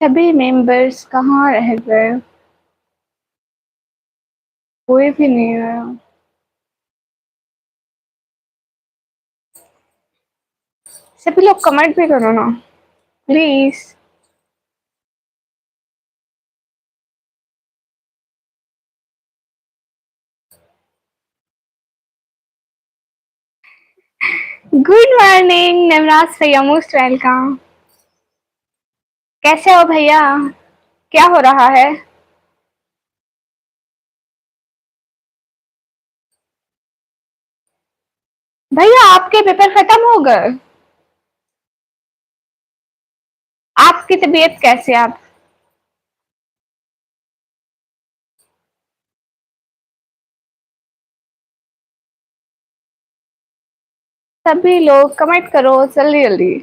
सभी मेंबर्स कहाँ रह गए? कोई भी नहीं आया। सभी लोग कमेंट भी करो ना, प्लीज। गुड मॉर्निंग नवराज भैया, मोस्ट वेलकम। कैसे हो भैया? क्या हो रहा है? भैया आपके पेपर खत्म हो गए? आपकी तबीयत कैसे है? आप सभी लोग कमेंट करो जल्दी जल्दी।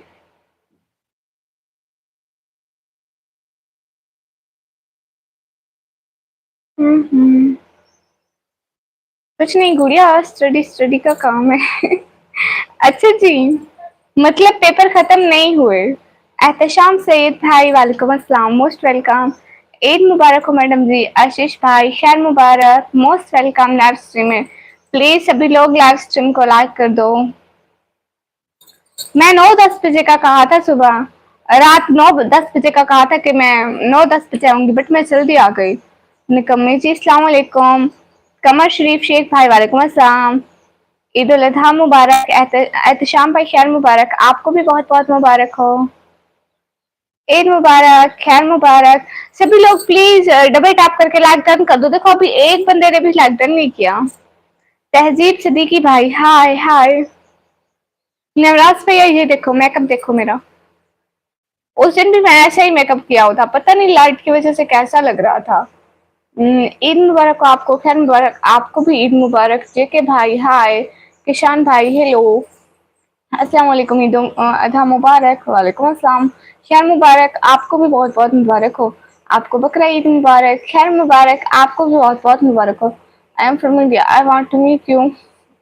हम्म। कुछ नहीं गुड़िया, स्टडी स्टडी का काम है। अच्छा जी, मतलब पेपर खत्म नहीं हुए। एहतशाम सैयद भाई वालेकुम अस्सलाम, मोस्ट वेलकम। ईद मुबारक हो मैडम जी। आशीष भाई खैर मुबारक, मोस्ट वेलकम लाइव स्ट्रीम में। प्लीज सभी लोग लाइव स्ट्रीम को लाइक कर दो। मैं 9-10 बजे का कहा था, सुबह रात 9-10 बजे का कहा था कि मैं 9-10 बजे आऊंगी, बट मैं जल्दी आ गई। निकम्मी जी अस्सलाम वालेकुम। कमर शरीफ शेख भाई वालेकुम अस्सलाम। ईद उल अजहा मुबारक। एहतशाम भाई खैर मुबारक, आपको भी बहुत बहुत मुबारक हो। ईद मुबारक, खैर मुबारक। सभी लोग प्लीज डबल टैप करके लाइक डन कर दो। देखो अभी एक बंदे ने भी लाइक डन नहीं किया। तहजीब सदीकी भाई, हाय हाय। नवराज भैया ये देखो मेकअप, देखो मेरा। उस दिन भी मैं ऐसा ही मेकअप किया हुआ था, पता नहीं लाइट की वजह से कैसा लग रहा था। ईद मुबारक आपको, खैर मुबारक आपको भी। ईद मुबारक जेके भाई, हाय। किशान भाई हेलो, अस्सलाम वालेकुम। ईद अधा मुबारक। वालेकुम अस्सलाम। खैर मुबारक आपको भी बहुत बहुत मुबारक हो। आपको बकरा ईद मुबारक, खैर मुबारक आपको भी बहुत बहुत मुबारक हो। I am from India, I want to meet you.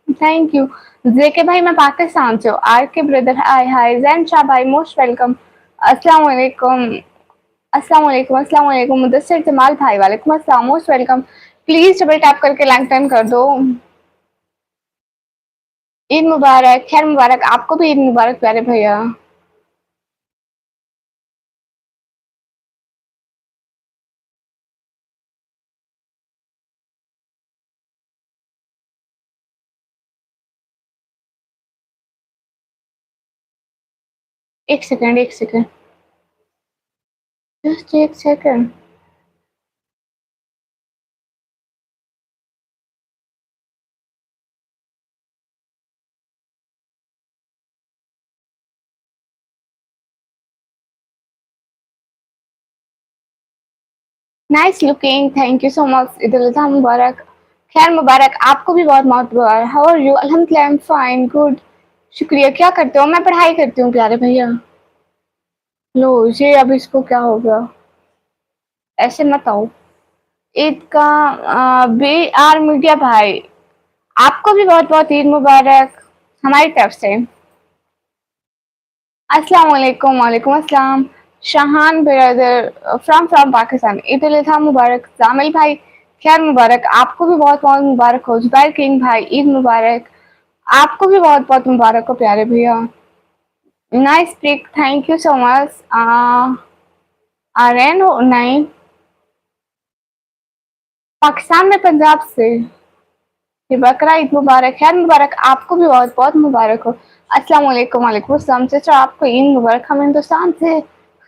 Thank you. JK भाई मैं पाकिस्तान से हूँ। R K brother hi hi. Zain Shah भाई मोस्ट वेलकम। अस्सलाम वालेकुम। अस्सलाम वालेकुम, अस्सलाम वालेकुम। मुदस्सिर जमाल भाई वालेकुम अस्सलाम, most welcome. Please double tap करके लाइक डन कर दो। ईद मुबारक, खैर मुबारक आपको भी। ईद मुबारक प्यारे भैया। एक सेकंड, एक सेकंड, जस्ट एक second. Nice looking, thank you so much. Eid ul Adha मुबारक, खैर मुबारक आपको भी बहुत बहुत मुबारक। How are you? अल्हम्दुलिल्लाह आई एम फाइन, गुड। शुक्रिया। क्या करते हो? मैं पढ़ाई करती हूँ प्यारे भैया। लो ये अब इसको क्या हो गया? ऐसे मत आओ। ईद का बी आर मीडिया भाई, आपको भी बहुत बहुत ईद मुबारक हमारी तरफ से। अस्सलाम वालेकुम। वालेकुम अस्सलाम। शाहान ब्रदर फ्रॉम पाकिस्तान, ईद उल अजहा मुबारक। जामिल भाई खैर मुबारक आपको भी बहुत बहुत मुबारक हो। जुबैर किंग भाई ईद मुबारक आपको भी बहुत बहुत मुबारक हो प्यारे भैया। Nice pic, thank you so much. Aryan हो नहीं, पाकिस्तान में पंजाब से। ये बकरा ईद मुबारक, खैर मुबारक आपको भी बहुत बहुत मुबारक हो। अस्सलाम वालेकुम। वालेकुम अस्सलाम चाचा, आपको ईद मुबारक। हम हिंदुस्तान से,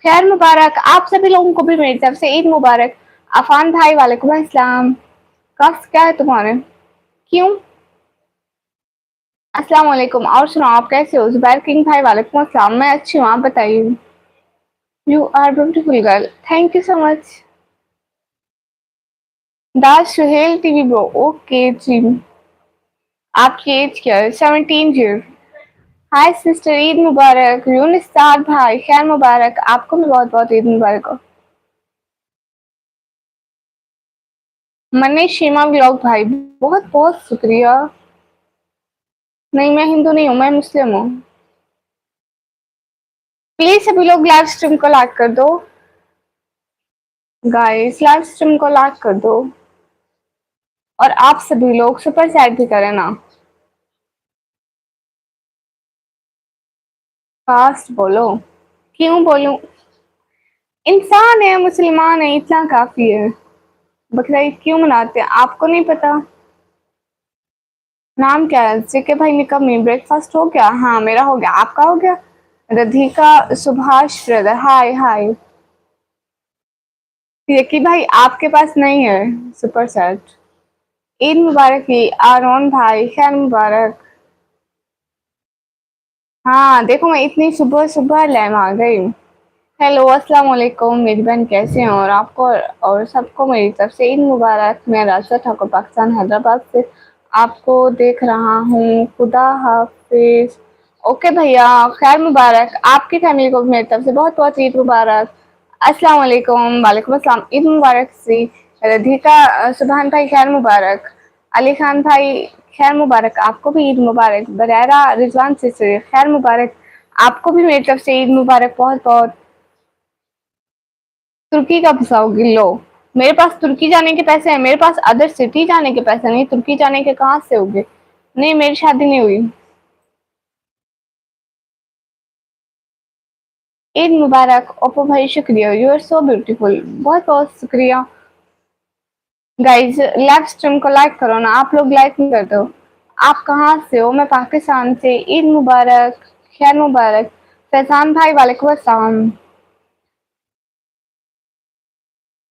खैर मुबारक आप सभी लोगों को भी मेरी तरफ से ईद मुबारक। अफान भाई वालेकुम अस्सलाम। कफ क्या है तुम्हारे? क्यों? अस्सलाम वालेकुम। और सुनाओ आप कैसे हो? जुबैर किंग भाई वालेकुम अस्सलाम, मैं अच्छी हूँ, आप बताइए। You are beautiful girl, thank you so much. Das Suhail TV bro, okay जी। आपकी एज क्या है? 17 ईयर। हाय सिस्टर, ईद मुबारक। यूनिस्तार भाई खैर मुबारक आपको भी बहुत बहुत ईद मुबारक हो। मनीष शीमा व्लॉग भाई बहुत बहुत शुक्रिया। नहीं मैं हिंदू नहीं हूँ, मैं मुस्लिम हूँ। प्लीज सभी लोग लाइव स्ट्रीम को लाइक कर दो। गाइस लाइव स्ट्रीम को लाइक कर दो और आप सभी लोग सुपर चैट भी करें ना। फास्ट बोलो। क्यों बोलूं? इंसान है, मुसलमान है, इतना काफी है। बकरा ईद क्यों मनाते हैं आपको नहीं पता? नाम क्या है? जेके भाई निकम्मी। ब्रेकफास्ट हो गया? हाँ मेरा हो गया, आपका हो गया? राधिका सुभाष ब्रदर, हाय हाय। जेके भाई आपके पास नहीं है सुपर सेट? ईद मुबारक ही आरोन भाई, खैर मुबारक। हाँ देखो मैं इतनी सुबह सुबह लैम आ गई। हेलो अस्सलाम वालेकुम मेरी बहन, कैसे हैं? और आपको और सबको मेरी तरफ से ईद मुबारक। मैं राशिदा ठाकुर पाकिस्तान हैदराबाद से आपको देख रहा हूँ। खुदा हाफिज। ओके भैया, खैर मुबारक। आपकी फैमिली को भी मेरी तरफ से बहुत बहुत ईद मुबारक। अस्सलाम वालेकुम। वालेकुम अस्सलाम, ईद मुबारक सी। राधिका सुभान भाई खैर मुबारक। अली खान भाई खैर मुबारक, आपको भी ईद मुबारक। बरेरा रिजवान से खैर मुबारक, आपको भी मेरी तरफ से ईद मुबारक बहुत बहुत। तुर्की का फंसाओगी लो। मेरे पास तुर्की जाने के पैसे हैं, मेरे पास अदर सिटी जाने के पैसे नहीं, तुर्की जाने के कहाँ से होंगे? नहीं मेरी शादी नहीं हुई। ईद मुबारक ओप्पो भाई, शुक्रिया, यू आर सो ब्यूटीफुल, बहुत बहुत शुक्रिया। गाइज लाइव स्ट्रीम को लाइक करो ना, आप लोग लाइक नहीं करते हो। आप कहाँ से हो? मैं पाकिस्तान से। ईद मुबारक, खैर मुबारक। फैजान भाई वालेकुम अस्सलाम।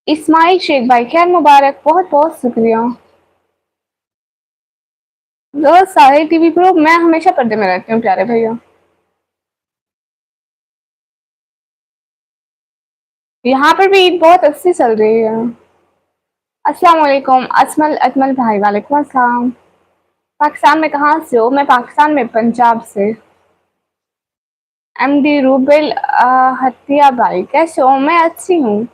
इस्माइल शेख भाई खैर मुबारक, बहुत बहुत शुक्रिया। रोज सारे टीवी प्रो, मैं हमेशा पर्दे में रहती हूँ प्यारे भैया। यहाँ पर भी ईद बहुत अच्छी चल रही है। अस्सलाम वालेकुम असमल अजमल भाई, वालेकुम अस्सलाम। पाकिस्तान में कहाँ से हो? मैं पाकिस्तान में पंजाब से। एमडी रूबेल हत्या भाई, कैसे हो? मैं अच्छी हूँ।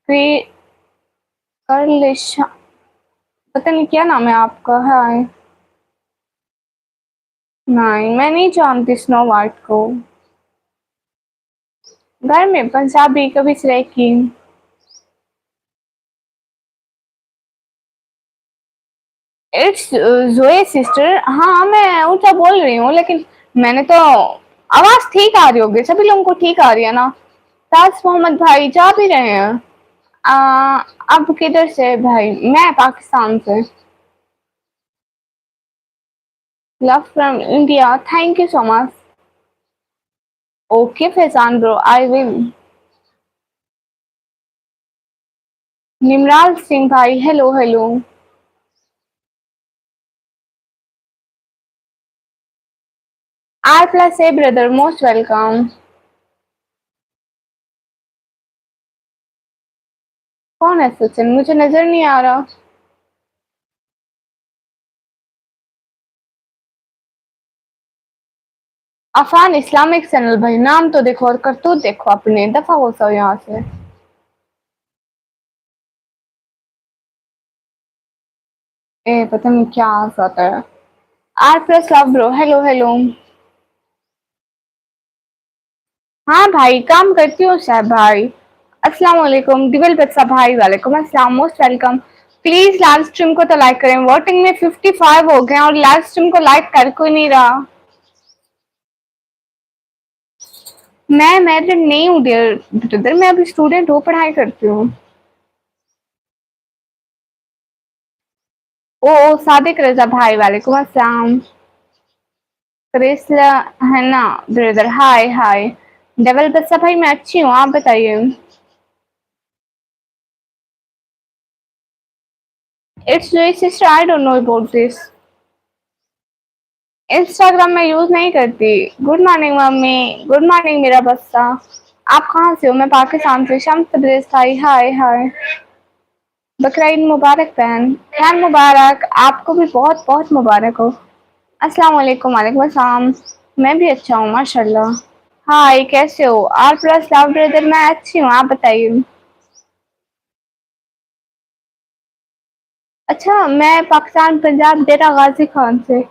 कर लिशा, पता नहीं क्या नाम है आपका। हाय। नहीं मैं नहीं जानती स्नो वाइट को। घर में पंजाबी कभी से की। It's Joe sister. हाँ मैं ऊंचा बोल रही हूँ, लेकिन मैंने तो आवाज ठीक आ रही होगी, सभी लोगों को ठीक आ रही है ना? ताज मोहम्मद भाई जा भी रहे हैं। आ, अब किधर से भाई? मैं पाकिस्तान से। Love from India, thank you so much. Okay Faizan bro, I will. Nimral Singh भाई, hello hello. R plus A brother, most welcome. कौन है सचिन? मुझे नजर नहीं आ रहा। अफान इस्लामिक चैनल भाई, नाम तो देखो और करतूत देखो अपने, दफा हो सो यहाँ से। ए पता नहीं क्या आता है। R plus love bro, hello hello. हाँ भाई काम करती हूँ साहब भाई। अस्सलाम वालेकुम दिवल बच्चा भाई, वालेकुम अस्सलाम, most welcome. Please live stream को तो लाइक करें, वोटिंग में 55 हो गए और लाइव स्ट्रीम को लाइक कर कोई नहीं रहा। मैं मैरिड नहीं हूँ डियर ब्रदर, मैं अभी स्टूडेंट हूँ, पढ़ाई करती हूँ। ओ सादिक रजा भाई, वालेकुम अस्सलाम। क्रिस्ला है ना ब्रदर, हाय हाय। डबल बच्चा भाई मैं अच्छी हूँ, आप बताइए। It's your sister, I don't know about this. Instagram में यूज नहीं करती। Good morning mummy, good morning मेरा बच्चा। आप कहाँ से हो? मैं पाकिस्तान से। शम्स तब्रेज़ भाई, हाय हाय। बकरा ईद मुबारक बहन, खैर मुबारक, आपको भी बहुत बहुत मुबारक हो। अस्सलाम वालेकुम, वालेकुम अस्सलाम। मैं भी अच्छा हूँ माशाल्लाह। हाय कैसे हो? आर प्लस लव ब्रदर, मैं अच्छी हूँ, आप बताइए। अच्छा मैं पाकिस्तान पंजाब डेरा गाजी खान से।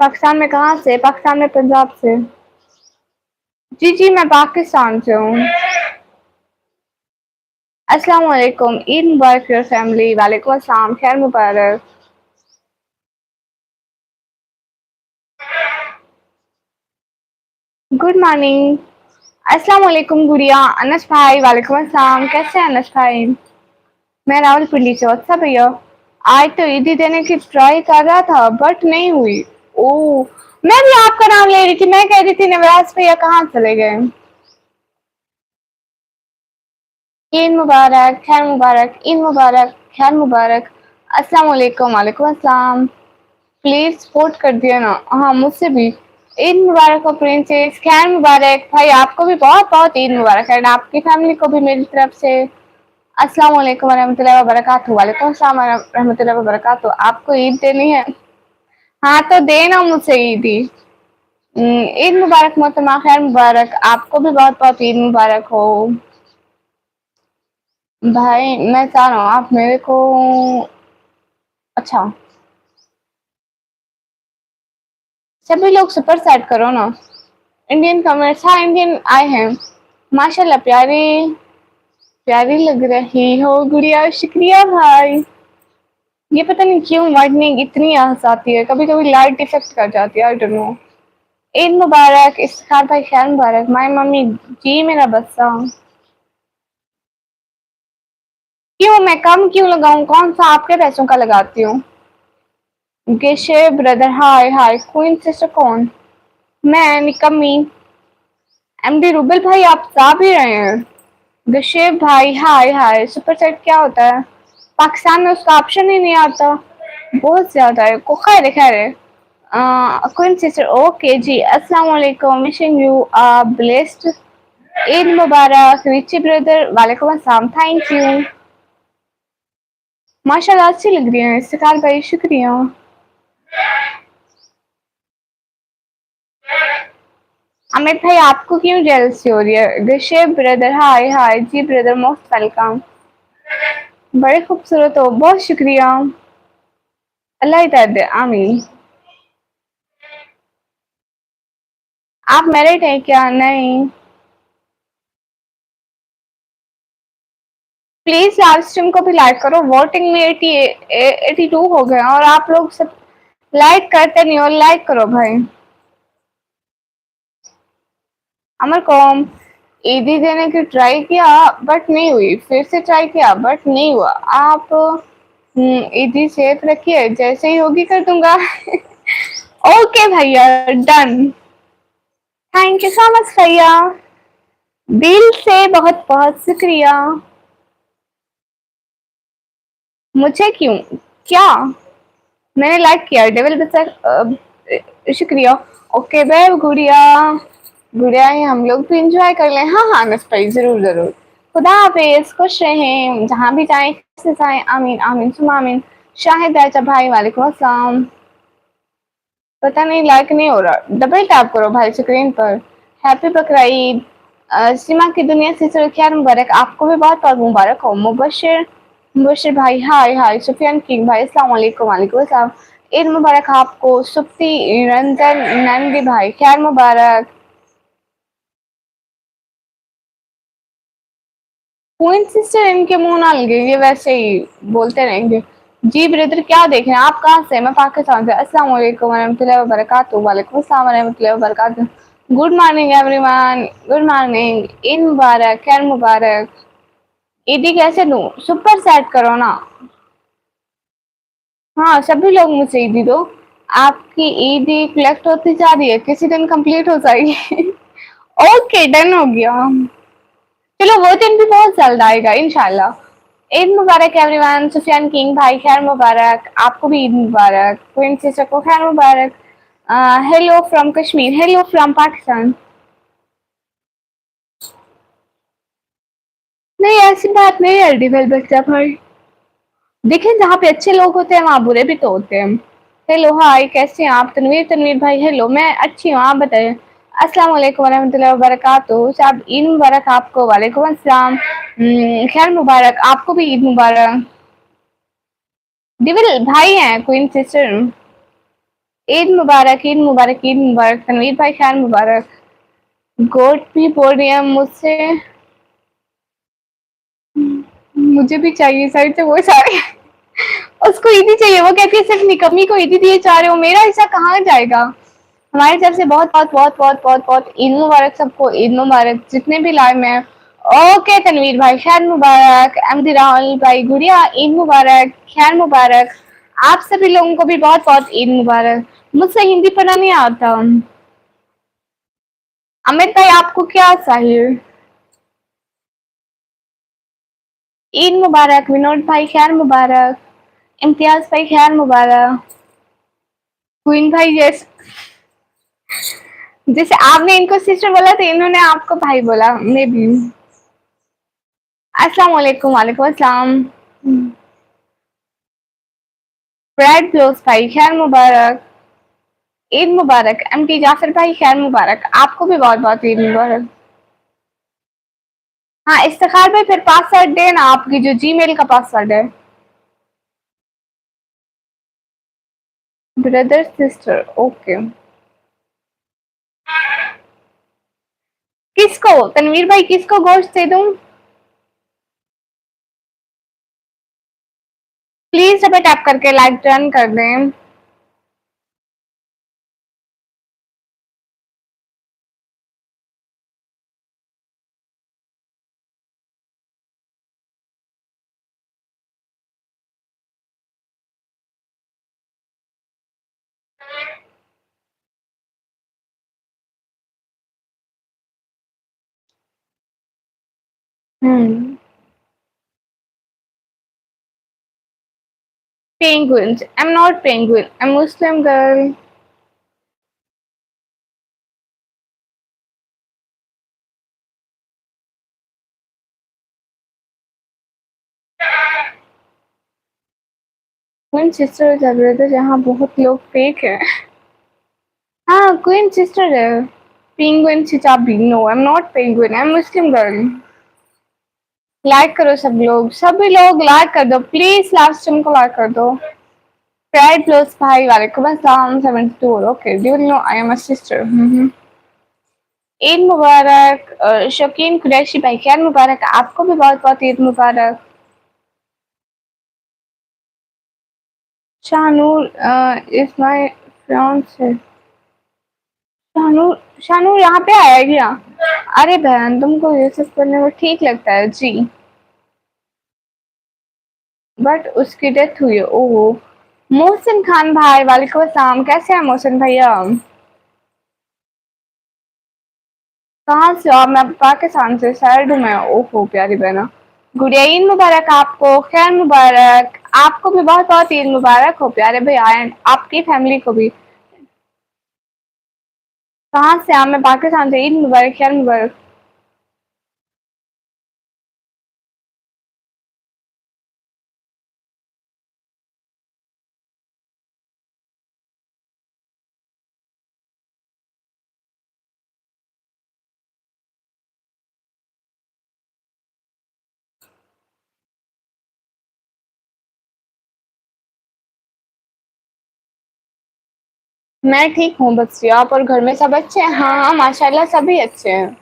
पाकिस्तान में कहाँ से? पाकिस्तान में पंजाब से। जी जी, मैं पाकिस्तान से हूँ। अस्सलाम वालेकुम, ईद मुबारक योर फैमिली। वालेकुम अस्सलाम, खैर मुबारक। Good morning. अस्सलाम वालेकुम गुड़िया। अनस भाई वालेकुम अस्सलाम, कैसे हैं अनस भाई? मैं रावलपिंडी से। अच्छा भैया, आज तो ईदी देने की ट्राई कर रहा था बट नहीं हुई। ओह, मैं भी आपका नाम ले रही थी, मैं कह रही थी नवराज भैया कहाँ चले गए। ईद मुबारक, खैर मुबारक, ईद मुबारक, खैर मुबारक। अस्सलाम वालेकुम, वालेकुम अस्सलाम। प्लीज सपोर्ट कर दिया ना। हाँ, मुझसे भी ईद मुबारक हो प्रिंसेस, खैर मुबारक। भाई आपको भी बहुत बहुत ईद मुबारक एंड आपकी फैमिली को भी मेरी तरफ से अस्सलाम वालेकुम रहमतुल्लाहि व बरकातहू। वालेकुम अस्सलाम रहमतुल्लाहि व बरकातहू। आपको ईद देनी है? हाँ तो देना मुझसे ईद ही। ईद मुबारक मोहतरमा, खैर मुबारक। आपको भी बहुत बहुत ईद मुबारक हो। भाई मैं चाह रहा हूँ आप मेरे को। अच्छा, सभी लोग सुपर सेट करो ना। इंडियन कमेंट्स, हाँ इंडियन आए हैं। माशाल्लाह, प्यारी प्यारी लग रही हो गुड़िया, शुक्रिया भाई। ये पता नहीं क्यों वाइटनिंग इतनी आस आती है, कभी कभी लाइट इफेक्ट कर जाती है, आई डोंट नो। ईद मुबारक इफ्तार भाई, खैर मुबारक। माय मम्मी, जी मेरा बच्चा। क्यों मैं कम क्यों लगाऊं? कौन सा आपके पैसों का लगाती हूँ? गेशे ब्रदर, हाय हाय। क्वीन सिस्टर कौन? मैं निकम्मी। एमडी रूबल भाई, आप जा भी रहे हैं? गशेब भाई, हाय हाय। सुपर सेट क्या होता है? पाकिस्तान में उसका ऑप्शन ही नहीं आता, बहुत ज्यादा है को। खैर है, खैर है। Queen sister, okay ji. अस्सलाम वालेकुम, wishing you a blessed Eid मुबारक रिची ब्रदर। वालेकुम अस्सलाम, थैंक यू। माशाल्लाह अच्छी लग रही है इफ्तिकार भाई, शुक्रिया। अमित भाई आपको क्यों जेलसी हो रही है? गशेब ब्रदर, हाय हाय जी ब्रदर, मोस्ट वेलकम। बड़े खूबसूरत हो, बहुत शुक्रिया। अल्लाह हिदायत दे, आमीन। आप मैरिड हैं क्या? नहीं। प्लीज लाइव स्ट्रीम को भी लाइक करो। वोटिंग में 82 हो गए और आप लोग सब लाइक करते नहीं हो। लाइक करो भाई। अमर कॉम, ईदी देने की ट्राई किया बट नहीं हुई, फिर से ट्राई किया बट नहीं हुआ। आप ईदी सेफ रखिए, जैसे ही होगी कर दूंगा। ओके भैया, done. Thank you so much भैया, दिल से बहुत बहुत शुक्रिया। मुझे क्यों? क्या? मैंने लाइक किया डेविल बच्चा, शुक्रिया। ओके बाय गुड़िया। गुड़िया ही हम लोग भी इंजॉय कर लें। हाँ हाँ अनस भाई, जरूर जरूर। खुदा हाफिज, खुश रहें जहाँ भी जाएं, कैसे जाएं। आमीन आमीन सुमा आमीन। शाहिद राजा भाई, वालेकुम अस्सलाम। पता नहीं लाइक नहीं हो रहा, डबल टैप करो भाई स्क्रीन पर। हैप्पी बकरा ईद। सीमा की दुनिया से खैर मुबारक, आपको भी बहुत बहुत मुबारक हो। मुबशिर, मुबशिर भाई, हाय हाय। सुफियान किंग भाई, अस्सलाम वालेकुम। वालेकुम अस्सलाम। ईद मुबारक आपको। सुप्ती रंजन नंदी भाई, खैर मुबारक। क्वीन सिस्टर इनके मुंह ना लगे, ये वैसे ही बोलते रहेंगे। जी ब्रदर, क्या देख रहे हैं आप? कहाँ से? मैं पाकिस्तान से। अस्सलाम वालेकुम वरहमतुल्लाहि वबरकातुहू। वालेकुम अस्सलाम वरहमतुल्लाहि वबरकातुहू। Good morning everyone, good morning. Eid मुबारक, खैर मुबारक। ईदी कैसे दूं? सुपर सेट करो ना। हाँ सभी लोग मुझसे ईदी दो। आपकी ईदी कलेक्ट होती जा रही है, किसी दिन कंप्लीट हो जाएगी। ओके डन हो गया। चलो वो दिन भी बहुत जल्द आएगा इंशाल्लाह। ईद मुबारक एवरीवन। सुफियान किंग भाई, खैर मुबारक। आपको भी ईद मुबारक। क्वीन सिस्टर को खैर मुबारक। Hello from Kashmir, hello from Pakistan. नहीं ऐसी बात नहीं है डिवेल बच्चा भाई। देखिए जहाँ पे अच्छे लोग होते हैं वहाँ बुरे भी तो होते हैं। हेलो हाय, कैसे हैं आप? तनवीर, तनवीर भाई हेलो, मैं अच्छी हूँ, आप बताइए। अस्सलाम वालेकुम वरहमतुल्लाहि वबरकातुहू। साहब ईद मुबारक आपको। वालेकुम अस्सलाम। खैर मुबारक, आपको भी ईद मुबारक। डिविल भाई हैं क्वीन सिस्टर। ईद मुबारक, ईद मुबारक, ईद मुबारक। तनवीर भाई खैर मुबारक। गोट भी बोल रही है मुझसे, मुझे भी चाहिए सर से वो सारे। उसको ईदी चाहिए, वो कहती है सिर्फ निकम्मी को ईदी दिए जा रहे हो, मेरा हिस्सा कहाँ जाएगा। हमारी तरफ से बहुत बहुत बहुत बहुत बहुत बहुत ईद मुबारक सबको, ईद मुबारक जितने भी लाइव में। ओके तनवीर भाई खैर मुबारक। अहमदी राहुल भाई गुड़िया ईद मुबारक, खैर मुबारक। आप सभी लोगों को भी बहुत बहुत ईद मुबारक। मुझसे हिंदी पढ़ना नहीं आता। अमित भाई आपको क्या चाहिए? ईद मुबारक। विनोद भाई खैर मुबारक। इम्तियाज भाई खैर मुबारक। क्वीन भाई जैसे आपने इनको सिस्टर बोला तो इन्होंने आपको भाई बोला मे बी। अस्सलाम वालेकुम। वालेकुम अस्सलाम। ब्राइड ब्लोस भाई खैर मुबारक, ईद मुबारक। एमटी जाफर भाई खैर मुबारक, आपको भी बहुत बहुत ईद मुबारक। हाँ इफ्तिखार भाई फिर पासवर्ड देना, आपकी जो जीमेल का पासवर्ड है। Brother sister okay. किसको तनवीर भाई किसको गोश्त दे दूं? प्लीज सब टैप करके लाइक डन कर दें। Penguins. I'm not penguin. I'm Muslim girl. Queen sister जरूरत है जहाँ बहुत लोग फेक है। हाँ क्वीन सिस्टर है। पेंगुइन चिचाबी no I am not penguin, I am Muslim girl. Like करो सब लोग, सभी लोग लाइक कर दो प्लीज, लास्ट टाइम को लाइक कर दो। प्राइड प्लस भाई वालेकुम अस्सलाम 72 okay do you know I am a sister. Eid मुबारक। शौकीन कुरैशी भाई खैर मुबारक, आपको भी बहुत बहुत ईद मुबारक। Shahnoor is my fiancee. Shanoor, Shanoor यहाँ पे आया क्या? अरे बहन तुमको ये सब करने में ठीक लगता है जी, बट उसकी डेथ हुई है। ओहो। मोहसिन खान भाई वालेकुम अस्सलाम, कैसे हैं मोहसिन भैया? कहाँ से हो आप? मैं पाकिस्तान से, शहर में। ओहो प्यारी बहना, गुड़िया ईद मुबारक आपको, खैर मुबारक। आपको भी बहुत बहुत ईद मुबारक हो प्यारे भैया, एंड आपकी फैमिली को भी। कहाँ से आप? मैं पाकिस्तान से। ईद मुबारक, खैर मुबारक। मैं ठीक हूँ बस, आप और घर में सब अच्छे हैं? हाँ हाँ माशाल्लाह सभी अच्छे हैं।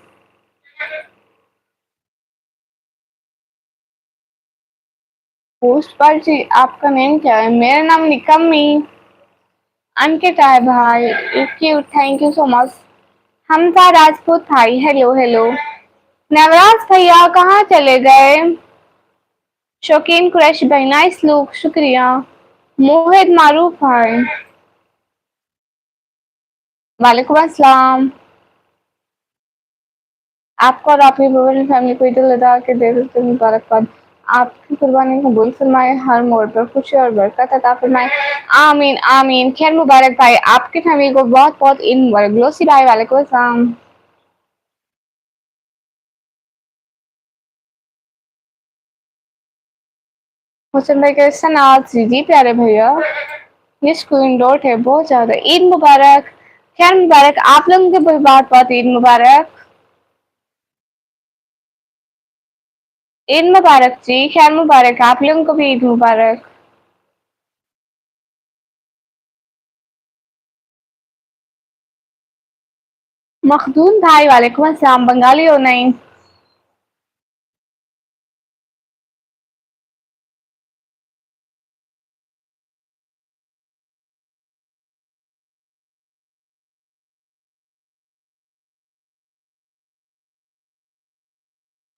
पोस्ट पर जी आपका नेम क्या है? मेरा नाम निकम्मी अंकित है भाई। Cute, thank you so much. Hamza Rajput भाई हेलो हेलो। नवराज भैया कहाँ चले गए? शौकीन कुरैशी भाई नाइस लुक, शुक्रिया। मोहित मारूफ भाई वालेकुम अस्सलाम। आपको और आपकी पूरी फैमिली को ईद उल अज़हा के ढेर सारी मुबारकबाद। आपकी कुर्बानी कबूल फरमाए, हर मोड़ पर खुशी और बरकत अता फरमाए। आमीन आमीन। खैर मुबारक भाई, आपकी फैमिली को बहुत बहुत ईद मुबारक। ग्लोसी भाई वालेकुम अस्सलाम। हुसैन भाई कैसा नाज जी प्यारे भैया। ये स्क्रीन डॉट है बहुत ज्यादा। ईद मुबारक, खैर मुबारक। आप लोगों के भी बहुत बहुत ईद मुबारक। ईद मुबारक जी, खैर मुबारक। आप लोगों को भी ईद मुबारक। मखदूम भाई वालेकुम अस्सलाम, बंगाली हो नहीं?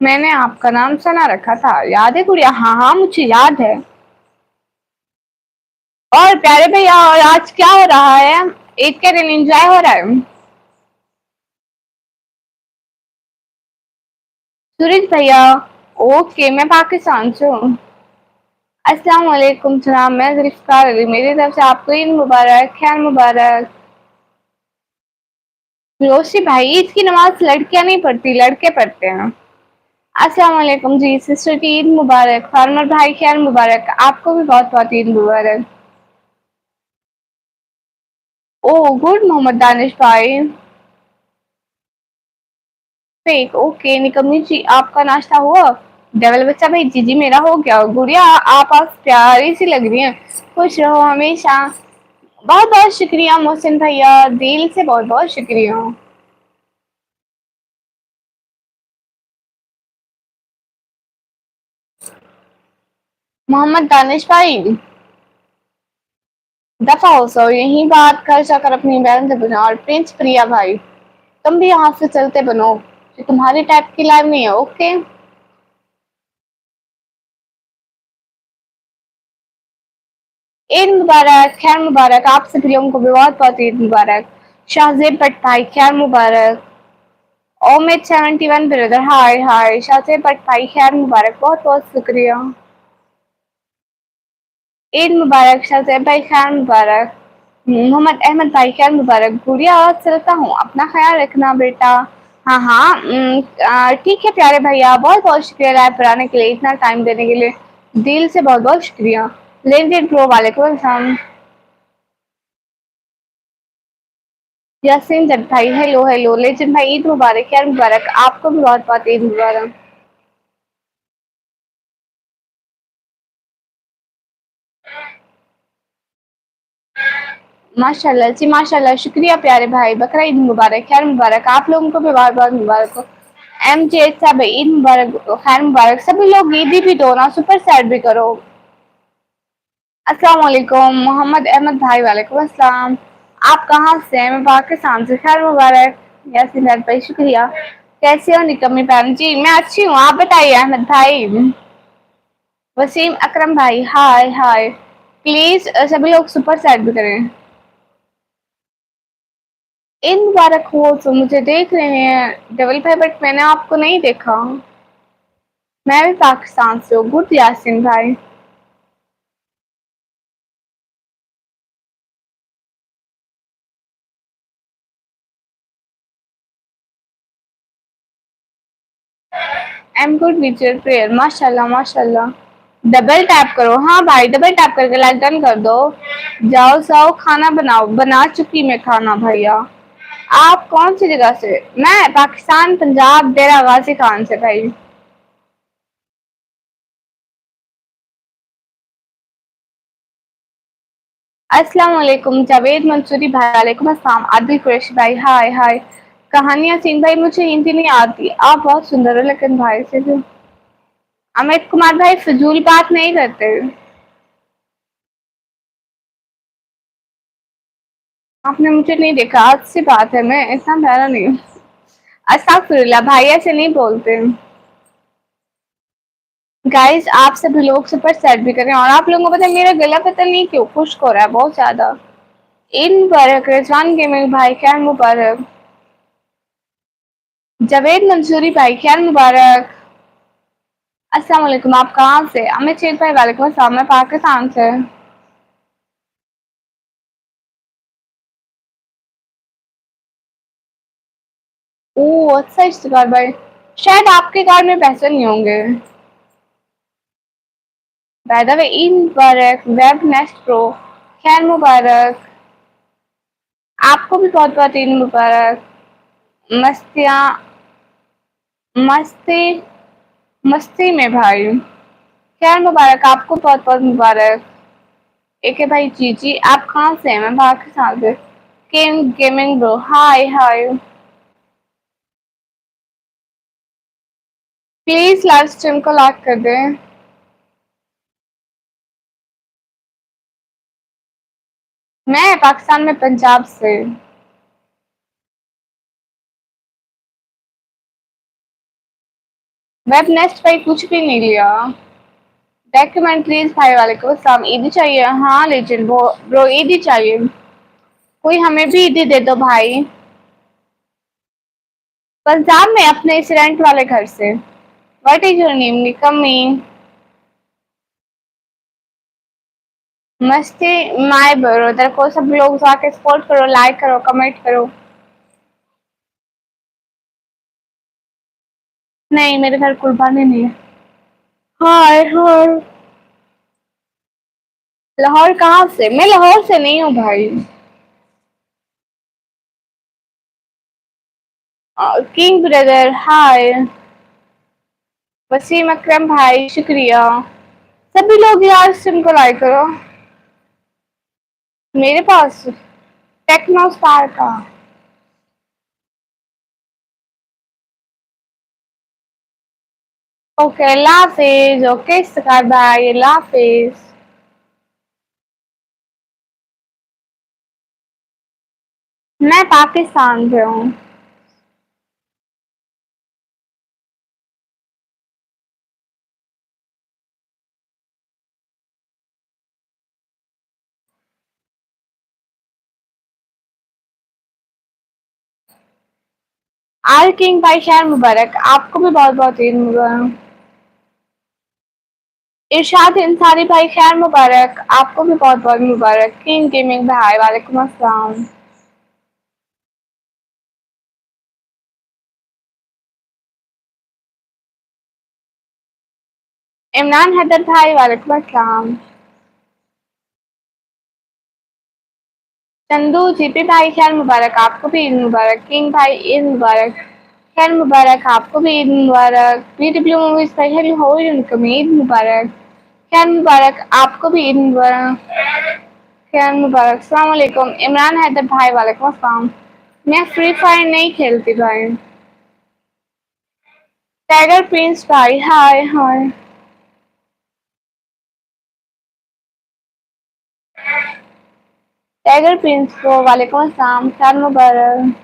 मैंने आपका नाम सना रखा था, याद है गुड़िया? हाँ हाँ मुझे याद है। और प्यारे भैया, और आज क्या हो रहा है? ईद के दिन एंजॉय हो रहा है? सूरज भैया, ओके, मैं पाकिस्तान से हूँ। अस्सलाम वालेकुम सलाम, मैं जुल्फ़िकार अली, मेरी तरफ से आपको ईद मुबारक, खैर मुबारक। रोशी भाई, ईद की नमाज लड़कियां नहीं पढ़ती, लड़के पढ़ते हैं। अस्सलाम वालेकुम जी सिस्टर की ईद मुबारक। फार्मर भाई खैर मुबारक, आपको भी बहुत बहुत ईद मुबारक। ओ गुड मोहम्मद दानिश भाई। फेक, ओके निकम्मी जी, आपका नाश्ता हुआ? डेवल बच्चा भाई, जी जी मेरा हो गया। गुड़िया, आप प्यारी सी लग रही हैं, खुश रहो हमेशा। बहुत बहुत शुक्रिया मोहसिन भैया, दिल से बहुत बहुत शुक्रिया। मोहम्मद दानिश भाई, दफा हो सो, यही बात कर जाकर अपनी बहन से बनो। और प्रिंस प्रिया भाई, तुम भी यहाँ से चलते बनो, ये तुम्हारी टाइप की लाइफ नहीं है, ओके? ईद मुबारक, खैर मुबारक, आप सभी लोगों को भी बहुत बहुत ईद मुबारक। शाहजेब भट्ट भाई खैर मुबारक। ओमिद 71 ब्रदर, हाय हाय। शाहजेब भट्ट भाई खैर मुबारक, बहुत बहुत शुक्रिया। ईद मुबारक शाहजेब भाई, खैर मुबारक। मोहम्मद अहमद भाई खैर मुबारक। गुड़िया, और चलता हूँ, अपना ख्याल रखना बेटा। हाँ हाँ, ठीक है प्यारे भैया, बहुत बहुत शुक्रिया लाइव पर आने के लिए, इतना टाइम देने के लिए दिल से बहुत बहुत शुक्रिया। लेन प्रो वालेकुम अस्सलाम। यासीन जट भाई, हेलो हेलो। लेजेंड भाई, ईद मुबारक, यार मुबारक, आपको भी बहुत बहुत ईद मुबारक। माशाल्लाह जी माशाल्लाह, शुक्रिया प्यारे भाई, बकरा ईद मुबारक, खैर मुबारक, आप लोगों को भी बार बार मुबारक हो। एम जे साहब, ईद मुबारक, खैर मुबारक। सभी लोग ईदी भी दो ना, सुपर सैड भी करो। अस्सलाम वालेकुम मोहम्मद अहमद भाई, वालेकुम अस्सलाम। आप कहाँ से हैं? मैं पाकिस्तान से, खैर मुबारक। यासीन जट भाई, शुक्रिया। कैसे हो निकम्मी पैरन जी? मैं अच्छी हूँ, आप बताइए अहमद भाई। वसीम अकरम भाई, हाय हाय। प्लीज सभी लोग सुपर सैड भी करें। ईद मुबारक हो, तो मुझे देख रहे हैं डबल भाई, बट मैंने आपको नहीं देखा। मैं भी पाकिस्तान से हूँ। गुड यासिन भाई। आई am good with your prayer, माशाल्लाह माशाल्लाह। डबल टैप करो, हाँ भाई डबल टैप करके लाइक डन कर दो। जाओ जाओ खाना बनाओ, बना चुकी मैं खाना भैया। आप कौन सी जगह से? मैं पाकिस्तान, पंजाब, डेरा गाजी खान से भाई। अस्सलाम वालेकुम जावेद मंसूरी भाई, वालेकुम अस्सलाम। आदिल कुरैशी भाई, हाय हाय। कहानियां सिंह भाई, मुझे हिंदी नहीं आती, आप बहुत सुंदर हो लेकिन भाई से भी। अमित कुमार भाई, फिजूल बात नहीं करते। आपने मुझे नहीं देखा, आज से बात है, मैं इतना प्यारा नहीं हूँ। अस्तगफिरुल्लाह भाई, ऐसे नहीं बोलते। गाइस, आप सभी लोग सुपर सेट भी करें। और आप लोगों को पता है मेरा गला पता नहीं क्यों खुश्क हो रहा है बहुत ज्यादा। ईद मुबारक रिजवान गेमिंग भाई, खैर मुबारक। जावेद मंसूरी भाई, खैर मुबारक। अस्सलाम वालेकुम, आप कहाँ से? अमित शेख भाई, वालेकुम अस्सलाम, मैं पाकिस्तान से। ओह अच्छा, इश्तिकार भाई, शायद आपके कार्ड में पैसे नहीं होंगे। By the way, Eid Mubarak web next pro, खैर मुबारक। आपको भी बहुत बहुत ईद मुबारक। मस्तियाँ, मस्ती, मस्ती में भाई, खैर मुबारक, आपको बहुत बहुत मुबारक। एक है भाई, जी जी, आप कहाँ से हैं? मैं पाकिस्तान से। Gaming bro, hi hi. Please live stream को लॉक कर दें। मैं पाकिस्तान में पंजाब से। वेब नेस्ट भाई कुछ भी नहीं लिया। डॉक्यूमेंट्रीज भाई वालेकुम अस्सलाम। ईदी चाहिए? हाँ लेजेंड ब्रो ईदी चाहिए। कोई हमें भी ईदी दे दो भाई। पंजाब में अपने इस रेंट वाले घर से। व्हाट इज योर नेम निकम्मी? मस्ती माय ब्रदर को सब लोग जाके सपोर्ट करो, लाइक करो, कमेंट करो। नहीं मेरे घर कुर्बानी नहीं है। हाय हाय। लाहौर कहाँ से? मैं लाहौर से नहीं हूँ भाई। King brother hi. Wasim Akram भाई शुक्रिया। सभी लोग यार सिम को लाइक करो। मेरे पास टेक्नो स्टार का। ओके अल्लाह हाफिज। ओके इफ्तिखार भाई अल्लाह हाफिज। मैं पाकिस्तान से हूँ। आल किंग भाई शहर मुबारक। आपको भी बहुत बहुत ईद मुबारक। इरशाद इंसारी भाई खैर मुबारक। आपको भी बहुत बहुत मुबारक। किंग गेमिंग भाई वालेकुम अस्सलाम। इमरान हैदर भाई वालेकुम अस्सलाम। चंदू जीपी भाई खैर मुबारक। आपको भी ईद मुबारक। किंग भाई ईद मुबारक। खैर मुबारक। आपको भी ईद मुबारक। पीडब्ल्यू मूवी स्पेशल हो उनको ईद मुबारक। खैर मुबारक। आपको भी ईद मुबारक। खैर मुबारक। अस्सलाम वालेकुम। इमरान हैदर भाई वालेकुम अस्सलाम। मैं फ्री फायर नहीं खेलती भाई। टाइगर प्रिंस भाई हाय हाय। टाइगर प्रिंस को वालेकुम अस्सलाम। खैर मुबारक।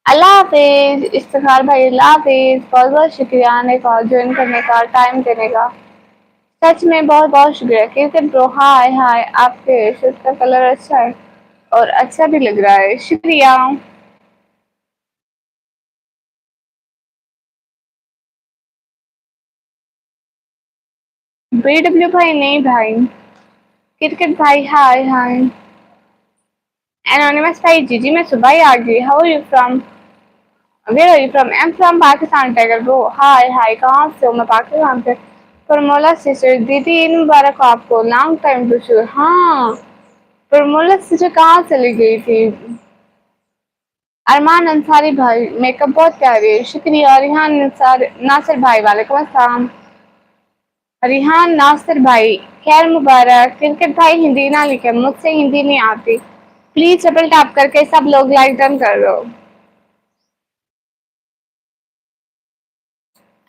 अल्लाह हाफिज इफ्तिखार भाई अल्लाह हाफिज। बहुत बहुत शुक्रिया आने का, ज्वाइन करने का, टाइम देने का। सच में बहुत बहुत शुक्रिया। क्रिकेट ब्रो हाय हाय। आपके शर्ट का कलर अच्छा है और अच्छा भी लग रहा है, शुक्रिया। बीडब्ल्यू भाई नहीं भाई। क्रिकेट भाई हाय हाय। एनोनिमस भाई जी जी मैं सुबह ही आ गई। How are you from? Where are you from? I am from Pakistan tiger bro hi hi. कहाँ से हो? मैं पाकिस्तान से। फॉर्मूला सिस्टर दीदी ईद मुबारक हो आपको। लॉन्ग टाइम टू शू। हाँ फॉर्मूला सिस्टर कहाँ चली गई थी? अरमान अंसारी भाई मेकअप बहुत प्यारी है, शुक्रिया। रिहान नासिर भाई वालेकुम अस्सलाम। रिहान नासिर भाई खैर मुबारक। क्रिकेट भाई हिंदी ना लिखे, मुझसे हिंदी नहीं आती। प्लीज डबल टैप करके सब लोग लाइक डन कर दो।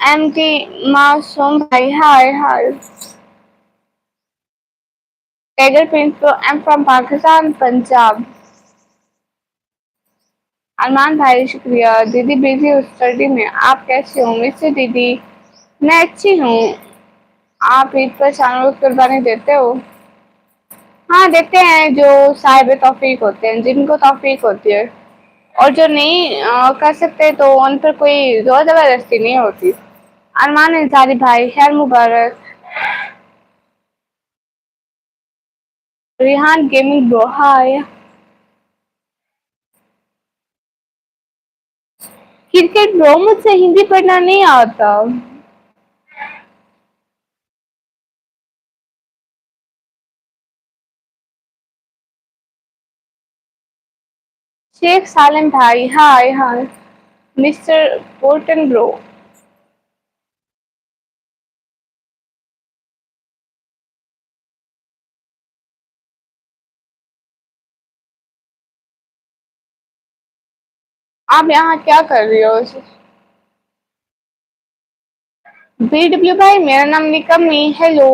एम टी मासूम भाई hi hi. Tiger prince pro am from Pakistan Punjab. Armaan भाई शुक्रिया। दीदी बिजी हो स्टडी में, आप कैसे हो? मिस्टर दीदी मैं अच्छी हूँ। आप ईद पर जानवरों की कुर्बानी देते हो? हाँ देते हैं, जो साहिब तौफीक होते हैं, जिनको तौफीक होती है। और जो नहीं कर सकते तो उन पर कोई जोर जबरदस्ती नहीं होती। अरमान अंसारी भाई खैर मुबारक। Rihan gaming bro hi. Cricket bro मुझसे हिंदी पढ़ना नहीं आता। शेख सालिम भाई हाय हाय। Mister Porton bro. आप यहाँ क्या कर रही हो? बीडब्ल्यू भाई, मेरा नाम निकम्मी, हेलो।